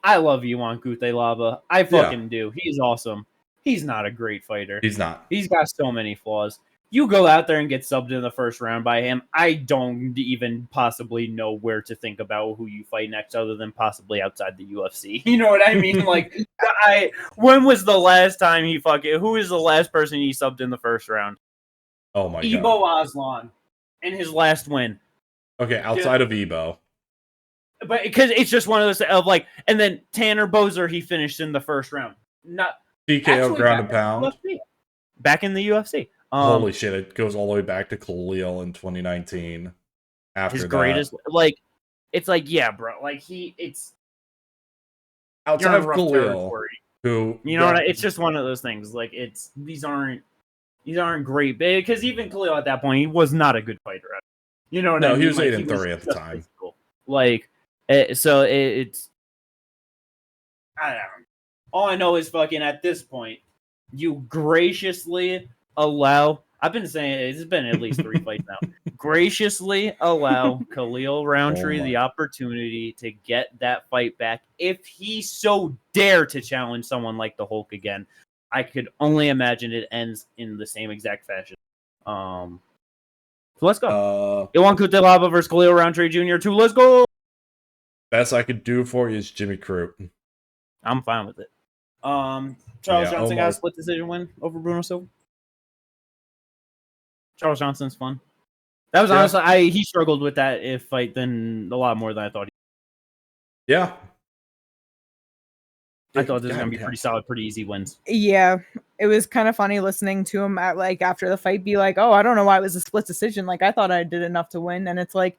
I love Iwan Cutelaba. I fucking do. He's awesome. He's not a great fighter. He's not. He's got so many flaws. You go out there and get subbed in the first round by him, I don't even possibly know where to think about who you fight next other than possibly outside the UFC. You know what I mean? When was the last time who is the last person he subbed in the first round? Oh my god. Ebo Aslan in his last win. Okay, outside of Ebo. But because it's just one of those of like, and then Tanner Bozer, he finished in the first round. Not TKO ground and pound. Back in the UFC. Holy shit! It goes all the way back to Khalil in 2019. After his that, greatest, like, it's like, yeah, bro, like it's outside of Khalil, who you know what? It's just one of those things. Like, these aren't great, because even Khalil at that point, he was not a good fighter. You know what I mean? No, he was like, 8-3 at the time. Physical. Like, so it's I don't know. All I know is fucking at this point, you graciously allow. I've been saying it's been at least 3 fights now. Graciously allow Khalil Roundtree the opportunity to get that fight back if he so dare to challenge someone like the Hulk again. I could only imagine it ends in the same exact fashion. So let's go. Iwan Cutelaba versus Khalil Roundtree Jr. 2. Let's go. Best I could do for you is Jimmy Crute. I'm fine with it. Charles Johnson got a split decision win over Bruno Silva. Charles Johnson's fun. That was honestly, he struggled with that fight then a lot more than I thought. Yeah. I thought this was going to be pretty solid, pretty easy wins. Yeah. It was kind of funny listening to him at like after the fight be like, oh, I don't know why it was a split decision. Like, I thought I did enough to win. And it's like,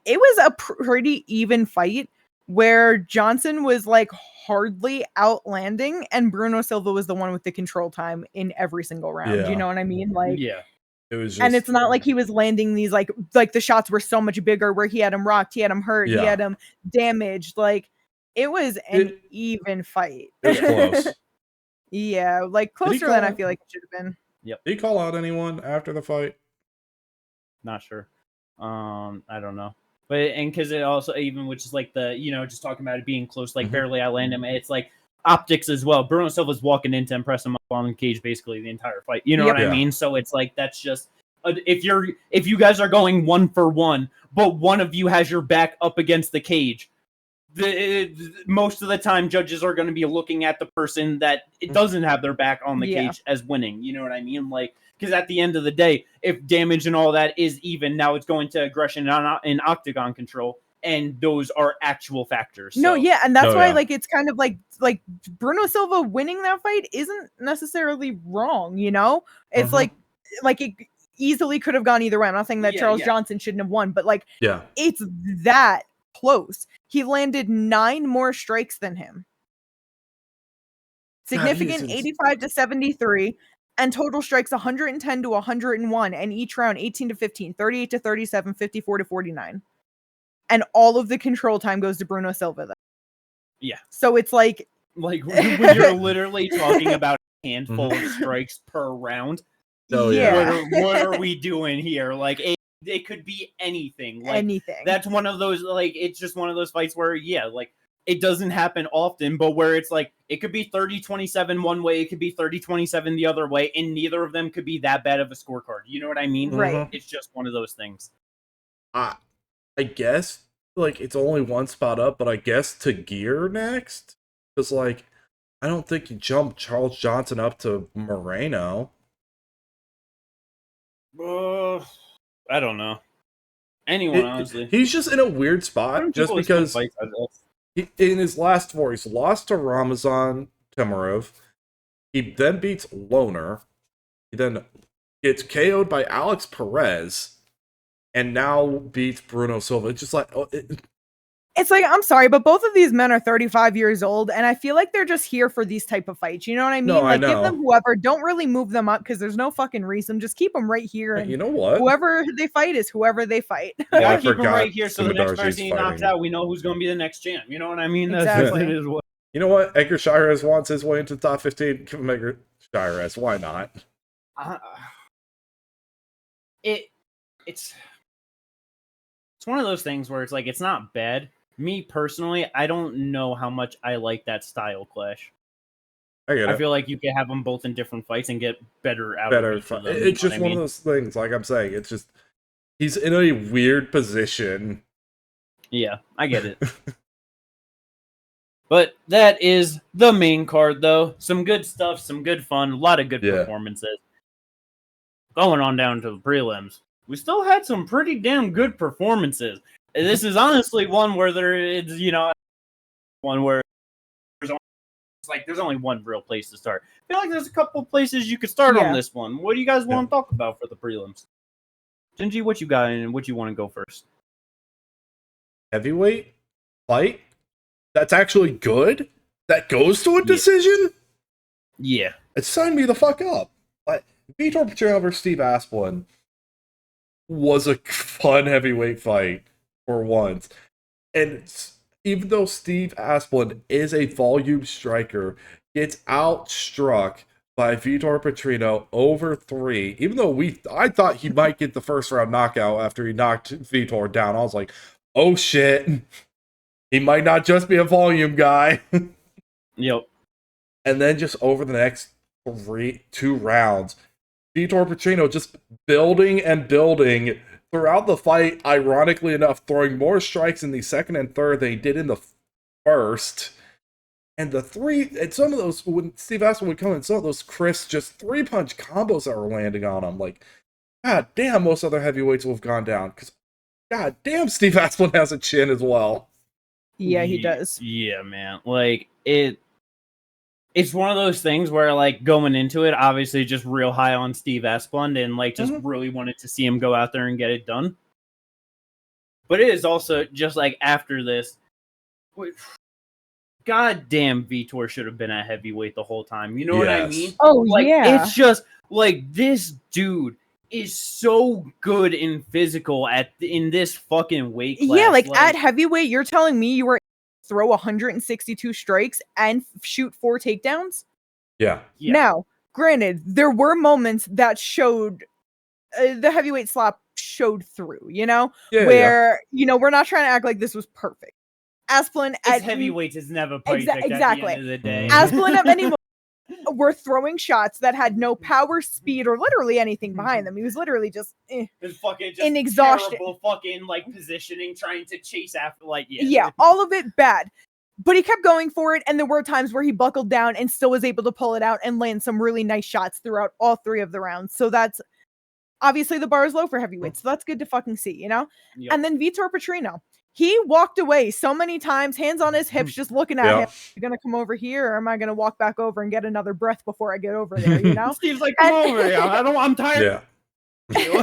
it was a pretty even fight where Johnson was like hardly outlanding and Bruno Silva was the one with the control time in every single round. Yeah. You know what I mean? Like, yeah. It was just, and it's not like he was landing these like the shots were so much bigger where he had him rocked, he had him hurt, he had him damaged. Like, it was an even fight. It was close. Yeah, like closer than I feel like it should have been. Yep. Did he call out anyone after the fight? Not sure. I don't know. But and because it also even which is like the just talking about it being close, like barely outland him. It's like optics as well. Bruno Silva's walking in to impress him up on the cage basically the entire fight. You know what I mean? So it's like that's just if you guys are going 1-for-1, but one of you has your back up against the cage. Most of the time, judges are going to be looking at the person that it doesn't have their back on the cage as winning. You know what I mean? Like, because at the end of the day, if damage and all that is even, now it's going to aggression and octagon control, and those are actual factors. So. No, yeah, and that's why like it's kind of like Bruno Silva winning that fight isn't necessarily wrong. You know, it's like it easily could have gone either way. I'm not saying that Charles Johnson shouldn't have won, but like it's that close. He landed 9 more strikes than him. Significant 85-73, and total strikes 110-101, and each round 18-15, 38-37, 54-49. And all of the control time goes to Bruno Silva. Then. Yeah. So it's like when you're literally talking about a handful of strikes per round. Oh What are we doing here? Like it could be anything. Like, anything. That's one of those, like, it's just one of those fights where, like, it doesn't happen often, but where it's like, it could be 30-27 one way, it could be 30-27 the other way, and neither of them could be that bad of a scorecard. You know what I mean? Right. It's just one of those things. I guess, like, it's only one spot up, but I guess Tagir next? Because, like, I don't think you jump Charles Johnson up to Moreno. I don't know. Anyone, honestly. He's just in a weird spot just because in his last 4, he's lost to Ramazan Temirov. He then beats Loner. He then gets KO'd by Alex Perez. And now beats Bruno Silva. It's just like... It's like, I'm sorry, but both of these men are 35 years old, and I feel like they're just here for these type of fights. You know what I mean? No, like, I know. give them whoever. Don't really move them up because there's no fucking reason. Just keep them right here. And you know what? Whoever they fight is whoever they fight. Yeah, keep them right here so the next person he knocks out, we know who's going to be the next champ. You know what I mean? Exactly. That's what You know what? Edgar Shirez wants his way into the top 15. Give him Edgar Shirez. Why not? It's one of those things where it's like, it's not bad. Me personally, I don't know how much I like that style clash. I feel like you could have them both in different fights and get better out of each of them. It's just one of those things, like I'm saying. It's just, he's in a weird position. Yeah, I get it. But that is the main card, though. Some good stuff, some good fun, a lot of good performances. Going on down to the prelims. We still had some pretty damn good performances. This is honestly one where there's one where there's only one real place to start. I feel like there's a couple places you could start on this one. What do you guys want to talk about for the prelims? Gingy, what you got and what you want to go first? Heavyweight fight that's actually good that goes to a decision. Yeah, it signed me the fuck up. Like Vitor Petrino versus Steve Asplund was a fun heavyweight fight for once, and even though Steve Asplund is a volume striker, gets outstruck by Vitor Petrino over 3. Even though I thought he might get the first round knockout after he knocked Vitor down. I was like, oh shit, he might not just be a volume guy. Yep. And then just over the next 2 rounds, Vitor Petrino just building and building throughout the fight, ironically enough, throwing more strikes in the second and third than he did in the first. And some of those, when Steve Asplund would come in, some of those crisp, just 3-punch combos that were landing on him. Like, god damn, most other heavyweights will have gone down. Because, god damn, Steve Asplund has a chin as well. Yeah, he does. Yeah, man. Like, it's one of those things where, like, going into it, obviously just real high on Steve Asplund and, like, just really wanted to see him go out there and get it done. But it is also just, like, after this, goddamn, Vitor should have been a heavyweight the whole time. You know what I mean? Oh, like, yeah. It's just, like, this dude is so good in physical in this fucking weight class. Yeah, like, at heavyweight, you're telling me you were throw 162 strikes and shoot 4 takedowns? Yeah. Now, granted, there were moments that showed the heavyweight slap showed through, where, we're not trying to act like this was perfect. Asplund at heavyweights is never perfect at the end of the day. Asplund at any moment were throwing shots that had no power, speed, or literally anything behind them. He was literally just in exhaustion. Terrible fucking like positioning, trying to chase after all of it bad. But he kept going for it, and there were times where he buckled down and still was able to pull it out and land some really nice shots throughout all 3 of the rounds. So that's obviously the bar is low for heavyweights, so that's good to fucking see, Yep. And then Vitor Petrino. He walked away so many times, hands on his hips, just looking at him. You gonna come over here, or am I gonna walk back over and get another breath before I get over there? Steve's like, come over here. I'm tired. Yeah.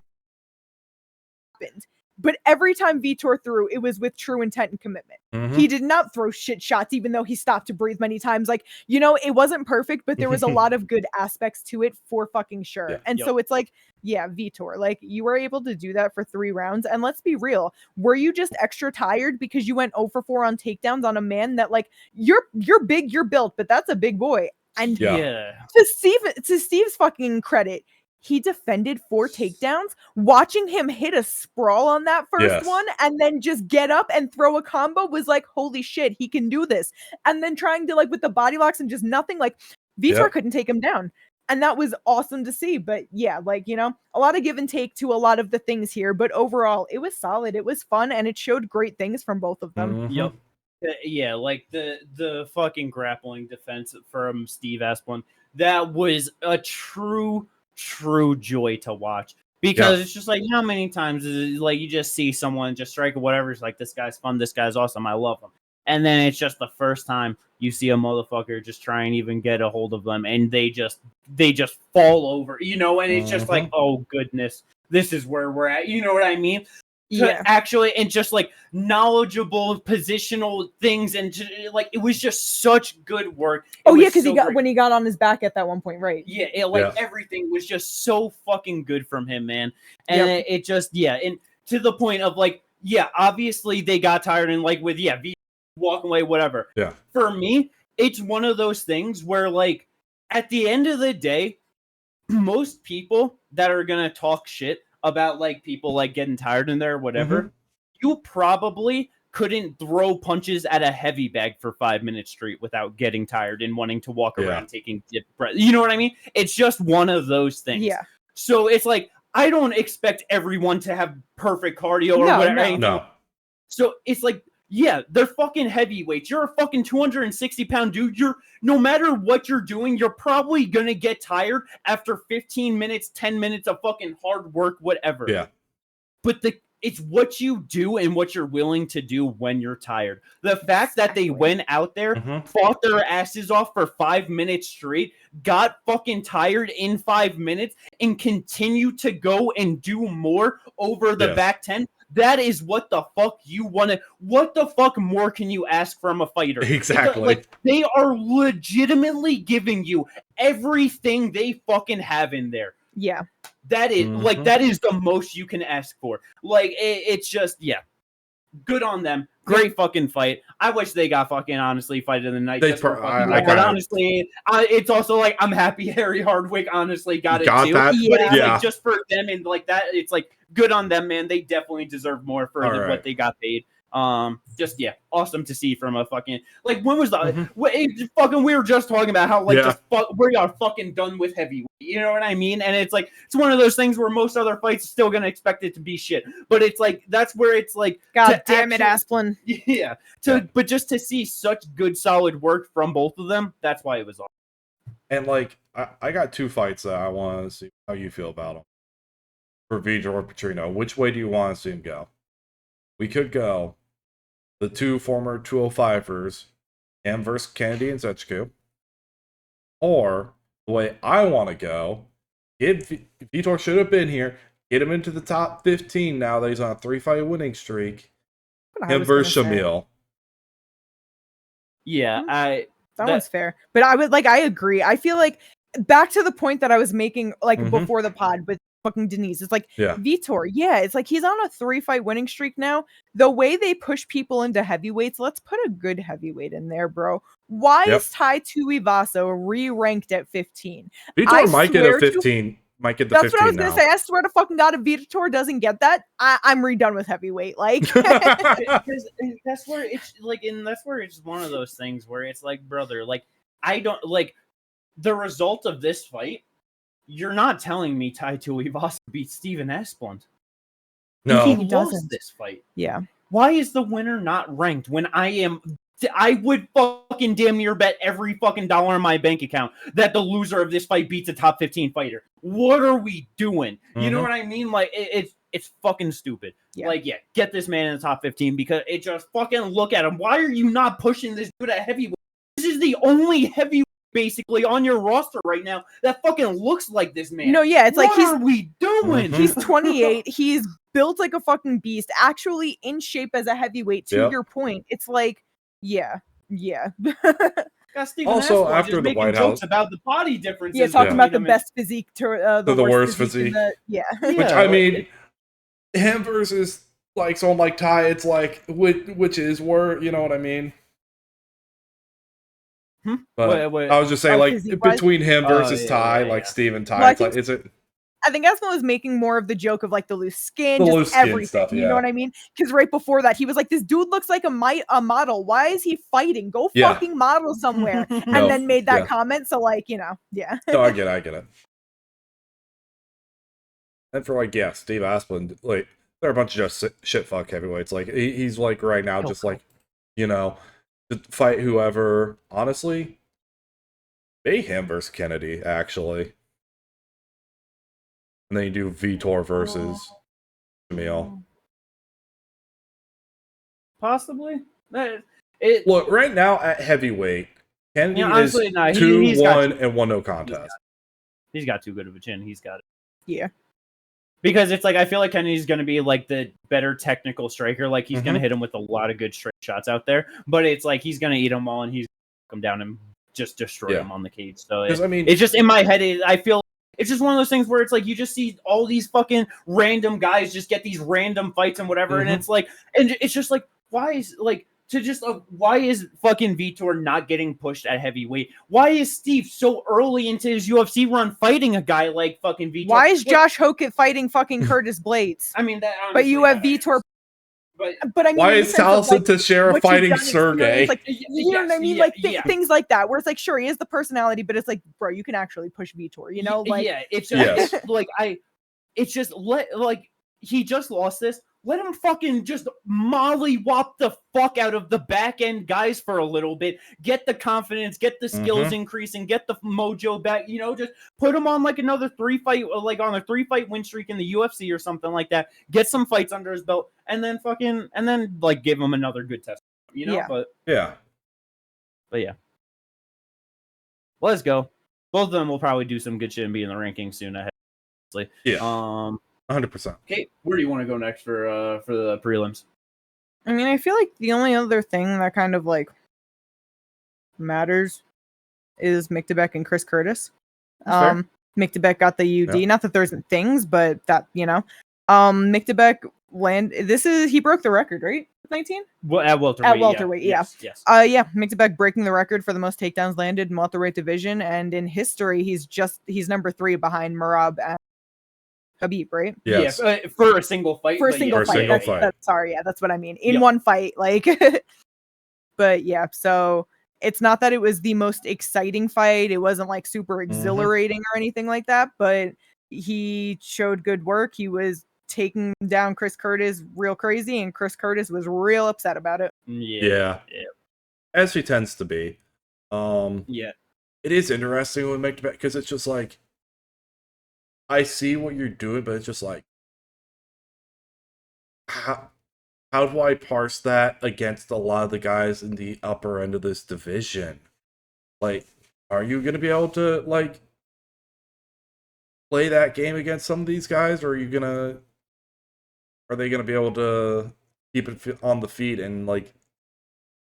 But every time Vitor threw, it was with true intent and commitment. He did not throw shit shots, even though he stopped to breathe many times. Like, it wasn't perfect, but there was a lot of good aspects to it for fucking sure. Yeah. And so it's like, yeah, Vitor, like, you were able to do that for 3 rounds. And let's be real, were you just extra tired because you went 0 for 4 on takedowns on a man that, like, you're big, you're built, but that's a big boy. And to Steve's fucking credit, he defended 4 takedowns. Watching him hit a sprawl on that first one and then just get up and throw a combo was like, holy shit, he can do this. And then trying to, like, with the body locks and just nothing, like, Vitor couldn't take him down. And that was awesome to see. But yeah, like, a lot of give and take to a lot of the things here. But overall, it was solid. It was fun. And it showed great things from both of them. Yep. Yeah, like the fucking grappling defense from Steve Asplund, that was a true joy to watch, because it's just like, how many times is it like you just see someone just strike or whatever, it's like, this guy's fun, this guy's awesome, I love him, and then it's just the first time you see a motherfucker just try and even get a hold of them, and they just fall over, and it's just like, oh goodness, this is where we're at, you know what I mean? Actually, and just like knowledgeable positional things, and like, it was just such good work. Because when he got on his back at that one point, right? Everything was just so fucking good from him, man. And it just and to the point of like, obviously they got tired, and like with walking away, whatever. Yeah. For me, it's one of those things where, like, at the end of the day, most people that are gonna talk shit about like people like getting tired in there or whatever, you probably couldn't throw punches at a heavy bag for 5 minutes straight without getting tired and wanting to walk around taking deep breath. You know what I mean? It's just one of those things. Yeah. So it's like, I don't expect everyone to have perfect cardio or whatever. No. So it's like, they're fucking heavyweights. You're a fucking 260-pound dude. No matter what you're doing, you're probably going to get tired after 15 minutes, 10 minutes of fucking hard work, whatever. Yeah. But it's what you do and what you're willing to do when you're tired. The fact that they went out there, fought their asses off for 5 minutes straight, got fucking tired in 5 minutes, and continue to go and do more over the back 10. That is what the fuck you want to. What the fuck more can you ask from a fighter? Exactly. Like, they are legitimately giving you everything they fucking have in there. Yeah. That is like, that is the most you can ask for. Like, it's just, good on them. Great fucking fight. I wish they got fucking honestly fight of the night. But honestly, it's also like, I'm happy Harry Hardwick honestly got it too. That? But it's like, just for them and like that, it's like, good on them, man. They definitely deserve more for what they got paid. Just awesome to see from a fucking, like, when was the we were just talking about how like we are fucking done with heavyweight, you know what I mean? And it's like, it's one of those things where most other fights are still gonna expect it to be shit, but it's like, that's where it's like, god damn it, Asplund. But just to see such good solid work from both of them, that's why it was awesome. And like, I got 2 fights that I want to see how you feel about them. For Vitor Petrino, which way do you want to see him go? We could go the 2 former 205ers, him versus Kennedy and Zechku. Or the way I want to go, Vitor should have been here. Get him into the top 15 now that he's on a 3-fight winning streak. Him versus Shamil. That one's fair. But I agree. I feel like, back to the point that I was making before the pod with fucking Denise, it's like Vitor, it's like he's on a 3-fight winning streak now. The way they push people into heavyweights, let's put a good heavyweight in there, bro. Why is Tai Tuivasa re-ranked at 15? Vitor might get a 15. Might get the 15 now. That's what I was gonna say. I swear to fucking god, if Vitor doesn't get that, I'm redone with heavyweight. Like, that's where it's like, and that's where it's one of those things where it's like, brother, like, I don't like the result of this fight. You're not telling me Tai Tuivasa beat Steven Asplund. No, he lost this fight. Yeah. Why is the winner not ranked when I would fucking damn near bet every fucking dollar in my bank account that the loser of this fight beats a top 15 fighter? What are we doing? You know what I mean? Like, it's fucking stupid. Yeah. Like, get this man in the top 15 because it just fucking look at him. Why are you not pushing this dude at heavyweight? This is the only heavyweight basically on your roster right now that fucking looks like this man. No, it's like, what are we doing? He's 28. He's built like a fucking beast, actually in shape as a heavyweight. To your point, it's like, also, after the White House, about the body differences, talking about the best physique to the worst physique. Which I mean, him versus like someone like Ty, it's like which is where, you know what I mean. But wait. I was just saying, like, between him versus Ty, like Steve and Ty, well, I think Asplund was making more of the joke of like the loose skin, everything. Stuff, you know what I mean? Because right before that, he was like, "This dude looks like a model. Why is he fighting? Go fucking model somewhere." And then made that comment. So like, No, I get it. And for like, Steve Asplund, like, they're a bunch of just shit fuck heavyweights. Like, he's like right now, just like, you know, to fight whoever. Honestly, maybe him versus Kennedy, actually. And then you do Vitor versus Shamil. Possibly. Look, right now at heavyweight, Kennedy is 2-1 and 1 no contest. He's got too good of a chin. He's got it. Yeah. Because it's like, I feel like Kennedy's going to be like the better technical striker. Like, he's going to hit him with a lot of good straight shots out there. But it's like, he's going to eat them all and he's going to come down and just destroy them on the cage. So it's just in my head. I feel it's just one of those things where it's like, you just see all these fucking random guys just get these random fights and whatever. And it's like, and it's just like, why is fucking Vitor not getting pushed at heavyweight? Why is Steve so early into his UFC run fighting a guy like fucking Vitor? Why is Josh Hokett fighting fucking Curtis Blades? I mean, but you have Vitor. But I mean, why is Salsa Teixeira fighting Sergey? Like, you know what I mean? Like things like that, where it's like, sure, he has the personality, but it's like, bro, you can actually push Vitor. You know, like it's just like it's just like he just lost this. let him fucking just mollywop the fuck out of the back end guys for a little bit. Get the confidence, get the skills increasing, get the mojo back. Just put him on like another 3-fight, like on a 3-fight win streak in the UFC or something like that. Get some fights under his belt, and then like give him another good test. Yeah. But yeah. Let's go. Both of them will probably do some good shit and be in the rankings soon. Yeah. 100%. Okay, where do you want to go next for the prelims? I mean, I feel like the only other thing that kind of like matters is Mykybek and Chris Curtis. Mykybek got the UD. Yeah. Not that there isn't things, but that Mykybek he broke the record, right? 19? Well, at welterweight. At welterweight, yeah. Yes. Mykybek breaking the record for the most takedowns landed in welterweight division, and in history, he's number 3 behind Merab and Khabib, right? Yes. Yeah, for a single fight. For a single fight. That's what I mean. In one fight, like. But yeah, so it's not that it was the most exciting fight. It wasn't like super exhilarating or anything like that, but he showed good work. He was taking down Chris Curtis real crazy, and Chris Curtis was real upset about it. Yeah. As he tends to be. It is interesting with Mykybek because it's just like, I see what you're doing, but it's just like, how do I parse that against a lot of the guys in the upper end of this division? Like, are you going to be able to, like, play that game against some of these guys, or are they going to be able to keep it on the feet and, like,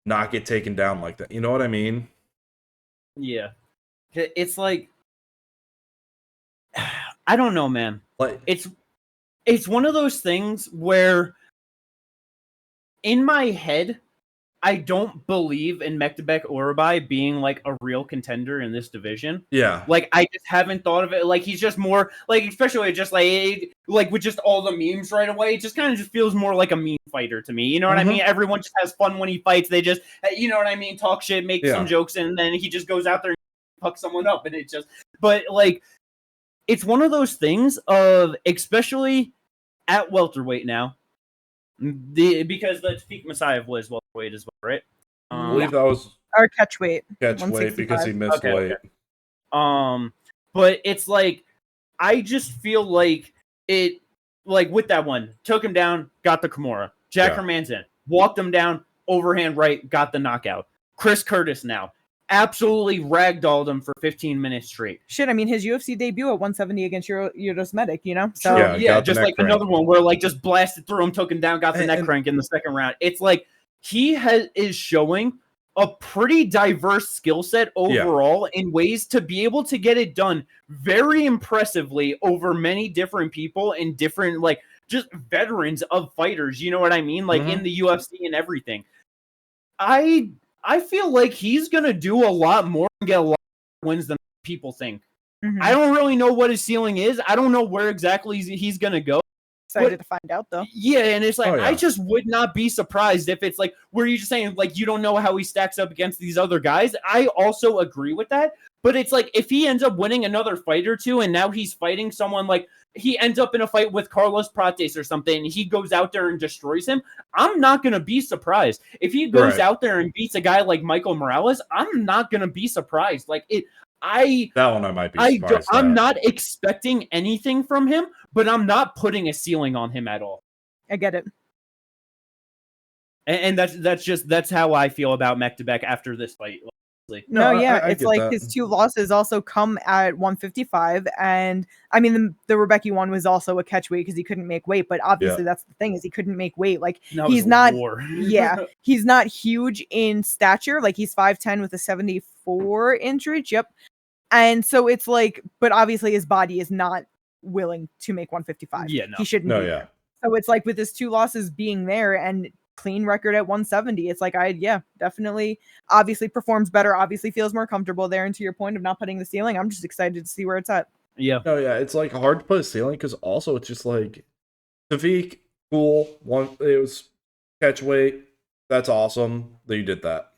not get taken down like that? You know what I mean? Yeah. It's like, I don't know, man. Like, it's one of those things where in my head, I don't believe in Mykybek Urabai being like a real contender in this division. Yeah. Like, I just haven't thought of it. Like, he's just more like, especially just like with just all the memes right away, it just kind of just feels more like a meme fighter to me. You know what I mean? Everyone just has fun when he fights. They just, you know what I mean? Talk shit, make some jokes, and then he just goes out there and fucks someone up. And it just, but like, it's one of those things of, especially at welterweight now, because the Tafik Messiah was welterweight as well, right? I believe that was our catchweight. Catchweight because he missed weight. Okay. But it's like, I just feel like it, like with that one, took him down, got the Kimura. Jack Hermanson walked him down, overhand right, got the knockout. Chris Curtis now absolutely ragdolled him for 15 minutes straight. Shit, I mean, his UFC debut at 170 against Euros, you know? So just like another one where like just blasted through him, took him down, got the neck crank in the second round. It's like he is showing a pretty diverse skill set overall in ways to be able to get it done very impressively over many different people and different, like, just veterans of fighters, you know what I mean? Like in the UFC and everything. I feel like he's going to do a lot more and get a lot more wins than people think. I don't really know what his ceiling is. I don't know where exactly he's going to go. Excited to find out, though. Yeah, and it's like, I just would not be surprised if it's like, where you're just saying, like, you don't know how he stacks up against these other guys. I also agree with that. But it's like, if he ends up winning another fight or two, and now he's fighting someone like, he ends up in a fight with Carlos Prates or something, and he goes out there and destroys him, I'm not going to be surprised. If he goes out there and beats a guy like Michael Morales, I'm not going to be surprised. Like, that one I might be surprised. I'm not expecting anything from him, but I'm not putting a ceiling on him at all. I get it. And that's how I feel about Mykybek after this fight. It's like that. His 2 losses also come at 155, and I mean the Rebecca one was also a catchweight because he couldn't make weight, but obviously that's the thing, is he couldn't make weight. Like, he's not he's not huge in stature, like he's 5'10" with a 74 inch reach. And so it's like, but obviously his body is not willing to make 155. He shouldn't be there. So it's like, with his 2 losses being there and clean record at 170, it's like, definitely obviously performs better, obviously feels more comfortable there. And to your point of not putting the ceiling, I'm just excited to see where it's at. It's like hard to put a ceiling because also it's just like, Tafik, cool, it was catchweight, that's awesome that you did that.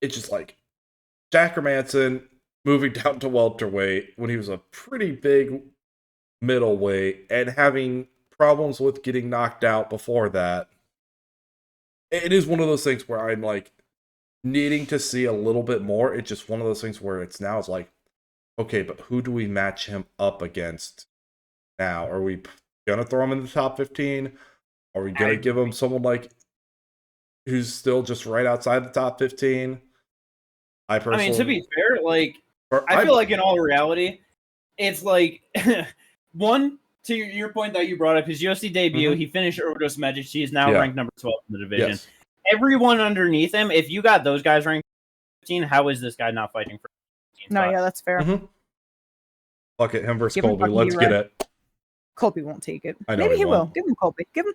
It's just like Jack Hermanson moving down to welterweight when he was a pretty big middleweight and having problems with getting knocked out before that. It is one of those things where I'm like needing to see a little bit more. It's just one of those things where it's like, okay, but who do we match him up against now? Are we gonna throw him in the top 15? Are we gonna give him someone like who's still just right outside the top 15? I mean, to be fair, like I feel like in all reality, it's like one, to your point that you brought up, his UFC debut, he finished Urdos Magic. He is now ranked number 12 in the division. Yes. Everyone underneath him, if you got those guys ranked 15, how is this guy not fighting for 15 No, spots? yeah, that's fair. Fuck it, him versus Give him Colby. Let's get it. Colby won't take it. I know Maybe he he will. won't. Give him Colby. Give him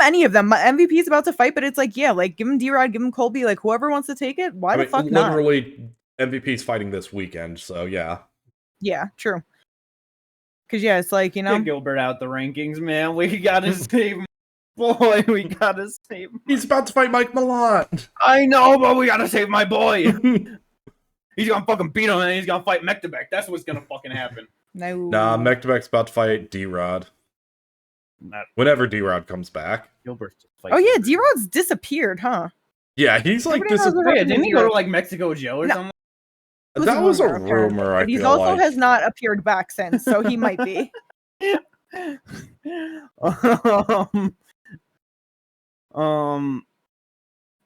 any of them. My MVP is about to fight, but it's like, yeah, like give him D-Rod, give him Colby, like whoever wants to take it. Why the fuck not? Literally, MVP's fighting this weekend, so yeah. Yeah, true. Because yeah, it's like, you know, Get Gilbert out the rankings, man. We gotta save him. Boy, we gotta save him. He's about to fight Mike Milan. I know, but we gotta save my boy. He's gonna fucking beat him and he's gonna fight Mykybek. That's what's gonna fucking happen. no. Nah, Mykybek's about to fight D-Rod. Whenever D-Rod comes back. Gilbert. Oh yeah, D-Rod's disappeared, huh? Yeah, he's like Nobody knows what happened Didn't to he go to D-Rod. like Mexico Joe or something? That was a apparently. rumor, I But he feel also like. has not appeared back since, so he might be.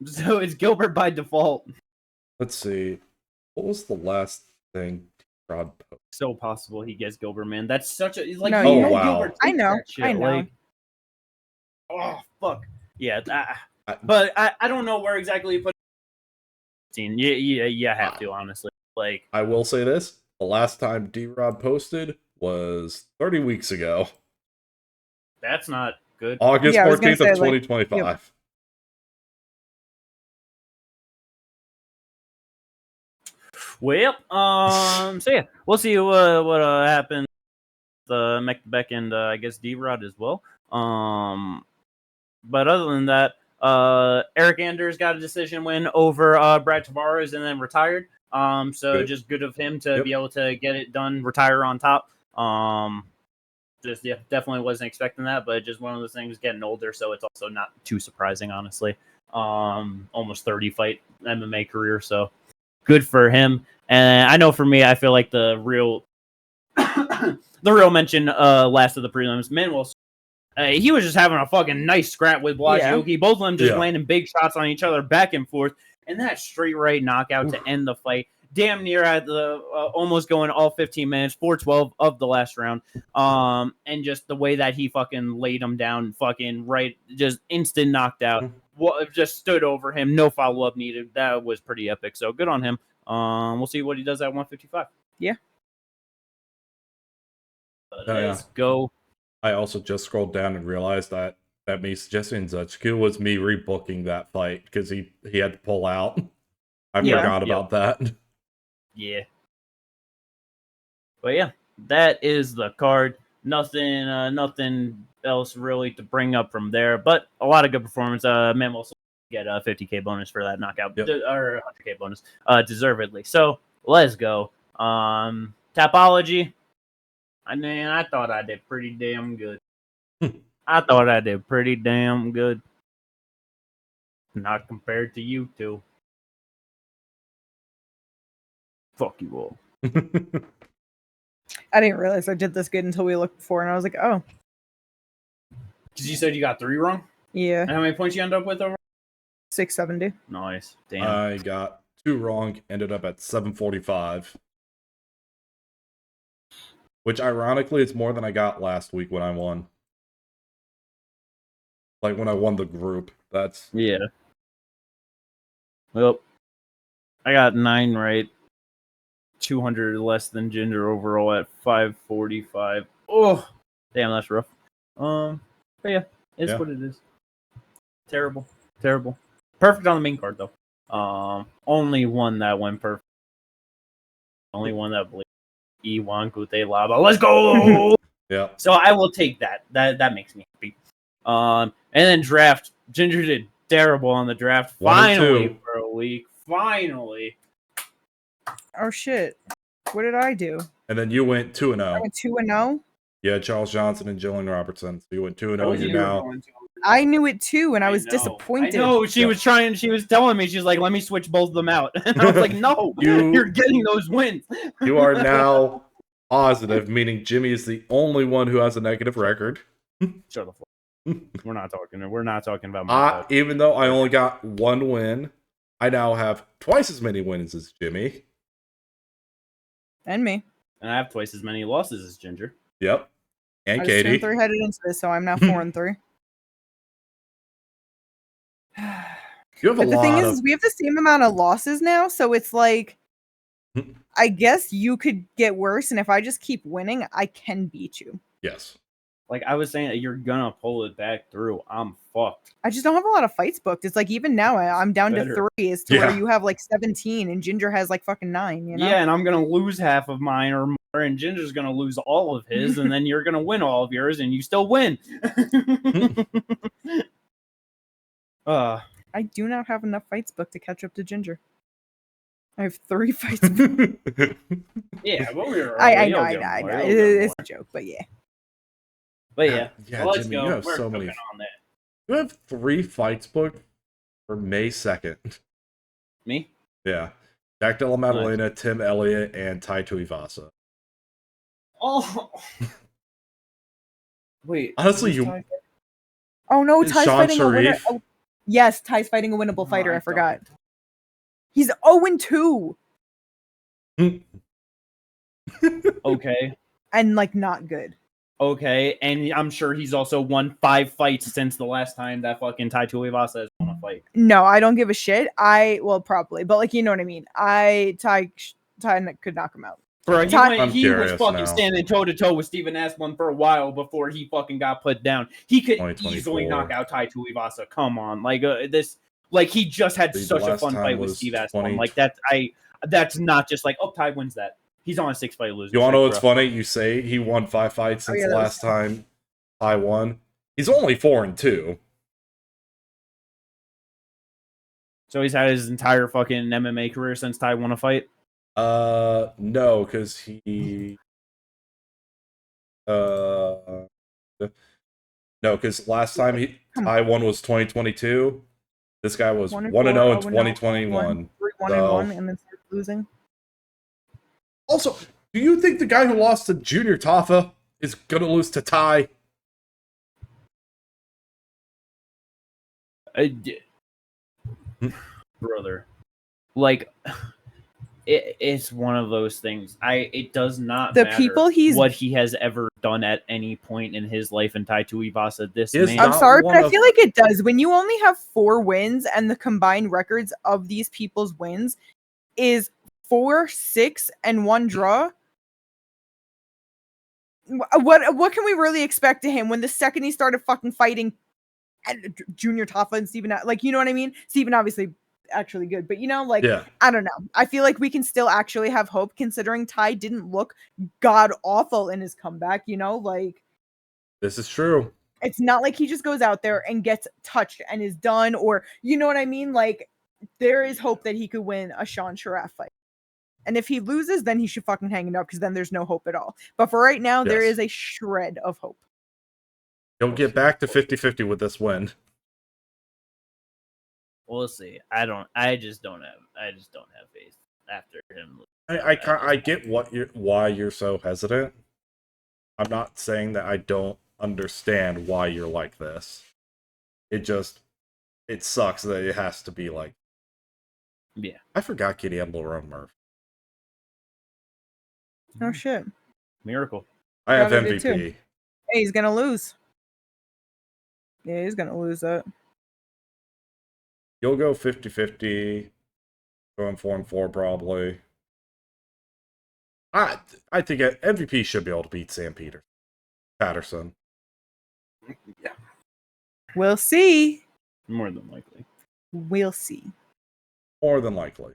So it's Gilbert by default. Let's see. What was the last thing D-Rod posted? So possible he gets Gilbert, man. That's such a like. No, you yeah. know wow. Gilbert I takes know, that shit, I know. Like, oh fuck. Yeah, but I don't know where exactly you put. Yeah, you have to honestly. Like, I will say this: the last time D-Rod posted was 30 weeks ago, that's not good. August Yeah, I was 14th gonna of say, like, 2025. yep. Well, so yeah, we'll see what happens. Mykybek and I guess D-Rod as well. But other than that, Eric Anders got a decision win over Brad Tavares and then retired. So Good. just good of him to be able to get it done, retire on top. Just definitely wasn't expecting that, but just one of those things getting older, so it's also not too surprising, honestly. Almost 30 fight MMA career, so good for him. And I know for me, I feel like the real mention last of the prelims, Manoel. He was just having a fucking nice scrap with Bolaji. Yeah. Both of them just landing big shots on each other back and forth. And that straight right knockout to end the fight. Damn near at the almost going all 15 minutes, 4:12 of the last round. And just the way that he fucking laid him down, fucking right, just instant knocked out. Just stood over him, no follow up needed. That was pretty epic. So good on him. We'll see what he does at 155. Yeah. Let's go. I also just scrolled down and realized that me suggesting Zutchku was me rebooking that fight because he had to pull out. I forgot about that. Yeah. But yeah, that is the card. Nothing else really to bring up from there, but a lot of good performance. Man will also get a 50K bonus for that knockout, or 100K bonus, deservedly. So let's go. Tapology. I mean, I thought I did pretty damn good. Not compared to you two. Fuck you all. I didn't realize I did this good until we looked before, and I was like, oh. Because you said you got 3 wrong? Yeah. And how many points you end up with over? 670. Nice. Damn. I got 2 wrong, ended up at 745. Which, ironically, it's more than I got last week when I won. Like, when I won the group. That's... Yeah. Well, I got 9 right. 200 less than Ginger overall at 545. Oh, damn, that's rough. But yeah, it's what it is. Terrible. Perfect on the main card though. Only one that went perfect. Only one that believed. E1 Cutelaba. Let's go. Yeah. So I will take that. That makes me happy. And then draft. Ginger did terrible on the draft. Finally for a week. Finally. Oh shit! What did I do? And then you went 2-0. I went 2-0. Yeah, Charles Johnson and Gillian Robertson. So you went 2-0. You You were now. going to. I knew it too, and I was know. disappointed. I know. She was trying. She was telling me. She's like, "Let me switch both of them out." And I was like, "No, you're getting those wins." You are now positive, meaning Jimmy is the only one who has a negative record. Shut the fuck. We're not talking. We're not talking about my even though I only got 1 win, I now have twice as many wins as Jimmy. And me. And I have twice as many losses as Ginger. Yep. And I Katie. 2-3 headed into this, so I'm now 4-3. You have a But the lot thing of... is, we have the same amount of losses now, so it's like, I guess you could get worse, and if I just keep winning, I can beat you. Yes. Like I was saying, you're gonna pull it back through. I'm fucked. I just don't have a lot of fights booked. It's like even now I'm down to 3 as to where you have like 17 and Ginger has like fucking 9, you know? Yeah, and I'm gonna lose half of mine or more, and Ginger's gonna lose all of his, and then you're gonna win all of yours, and you still win. I do not have enough fights booked to catch up to Ginger. I have 3 fights booked. Yeah, but I know. It's a joke, but yeah. But yeah, yeah, well, let's Jimmy, go. you have We're so many. on that. You have 3 fights booked for May 2nd. Me? Yeah. Jack Della Maddalena, Tim Elliott, and Tai Tuivasa. Oh. Wait. Honestly, you... Oh no, Ty's fighting Sharif? a winner. Oh, yes, Ty's fighting a winnable fighter. I forgot. He's 0-2. Okay. And like not good. Okay, and I'm sure he's also won 5 fights since the last time that fucking Tai Tuivasa has won a fight. No, I don't give a shit. Well, probably, but like you know what I mean. Ty could knock him out. Bro, he was fucking now. standing toe to toe with Steven Asplund for a while before he fucking got put down. He could easily knock out Tai Tuivasa. Come on, like he just had such a fun fight with Steve Asplund. Like that's not just like Ty wins that. He's on a 6-fight losing. You want to know what's funny? You say he won 5 fights since the last time Ty won. He's only 4-2. So he's had his entire fucking MMA career since Ty won a fight? No, because he... No, because last time Ty won was 2022. This guy was 1-0 in 2021. 3-1 and then started losing. Also, do you think the guy who lost to Junior Tafa is gonna lose to Ty? Brother, like it's one of those things. It does not matter what he has ever done at any point in his life in Tai Tuivasa. I'm sorry, but I feel like it does. When you only have 4 wins and the combined records of these people's wins is 4, 6, and 1 draw. What can we really expect to him when the second he started fucking fighting Junior Tafa and Steven, like, you know what I mean? Steven obviously actually good, but you know, like, I don't know. I feel like we can still actually have hope considering Ty didn't look god awful in his comeback, you know, like. This is true. It's not like he just goes out there and gets touched and is done, or you know what I mean? Like, there is hope that he could win a Sean Sharaf fight. And if he loses, then he should fucking hang it up because then there's no hope at all. But for right now, there is a shred of hope. He'll get back to 50-50 with this win. We'll see. I just don't have faith after him. I get why you're so hesitant. I'm not saying that I don't understand why you're like this. It sucks that it has to be like. Yeah. I forgot Kitty had Lauren Murphy. Oh shit. Miracle. I have MVP. Hey, he's gonna lose. Yeah, he's gonna lose that. You'll go 50-50. Going 4-4 probably. I think MVP should be able to beat Sam Patterson. Yeah. We'll see. More than likely. We'll see. More than likely.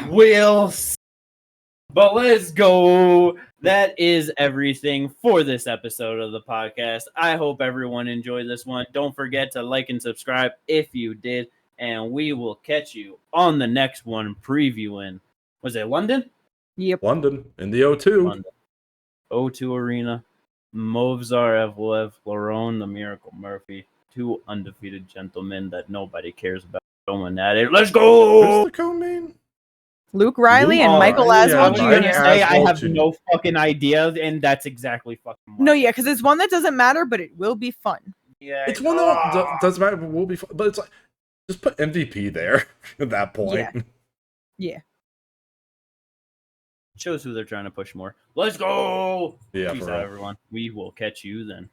We'll see. But let's go. That is everything for this episode of the podcast. I hope everyone enjoyed this one. Don't forget to like and subscribe if you did. And we will catch you on the next one previewing. Was it London? Yep. London in the O2. London. O2 Arena, Movzar Evlev, Laurent the Miracle Murphy, 2 undefeated gentlemen that nobody cares about going at it. Let's go! Who's the co-main? Luke Riley Luke and Michael Riley, Aswell I was gonna Jr. say I Aswell have Jr. no fucking idea, and that's exactly fucking why. No, yeah, because it's one that doesn't matter, but it will be fun. Yeah, It's one that doesn't matter, but will be fun. But it's like, just put MVP there at that point. Yeah. Shows who they're trying to push more. Let's go! Yeah, Peace for out, real. everyone. We will catch you then.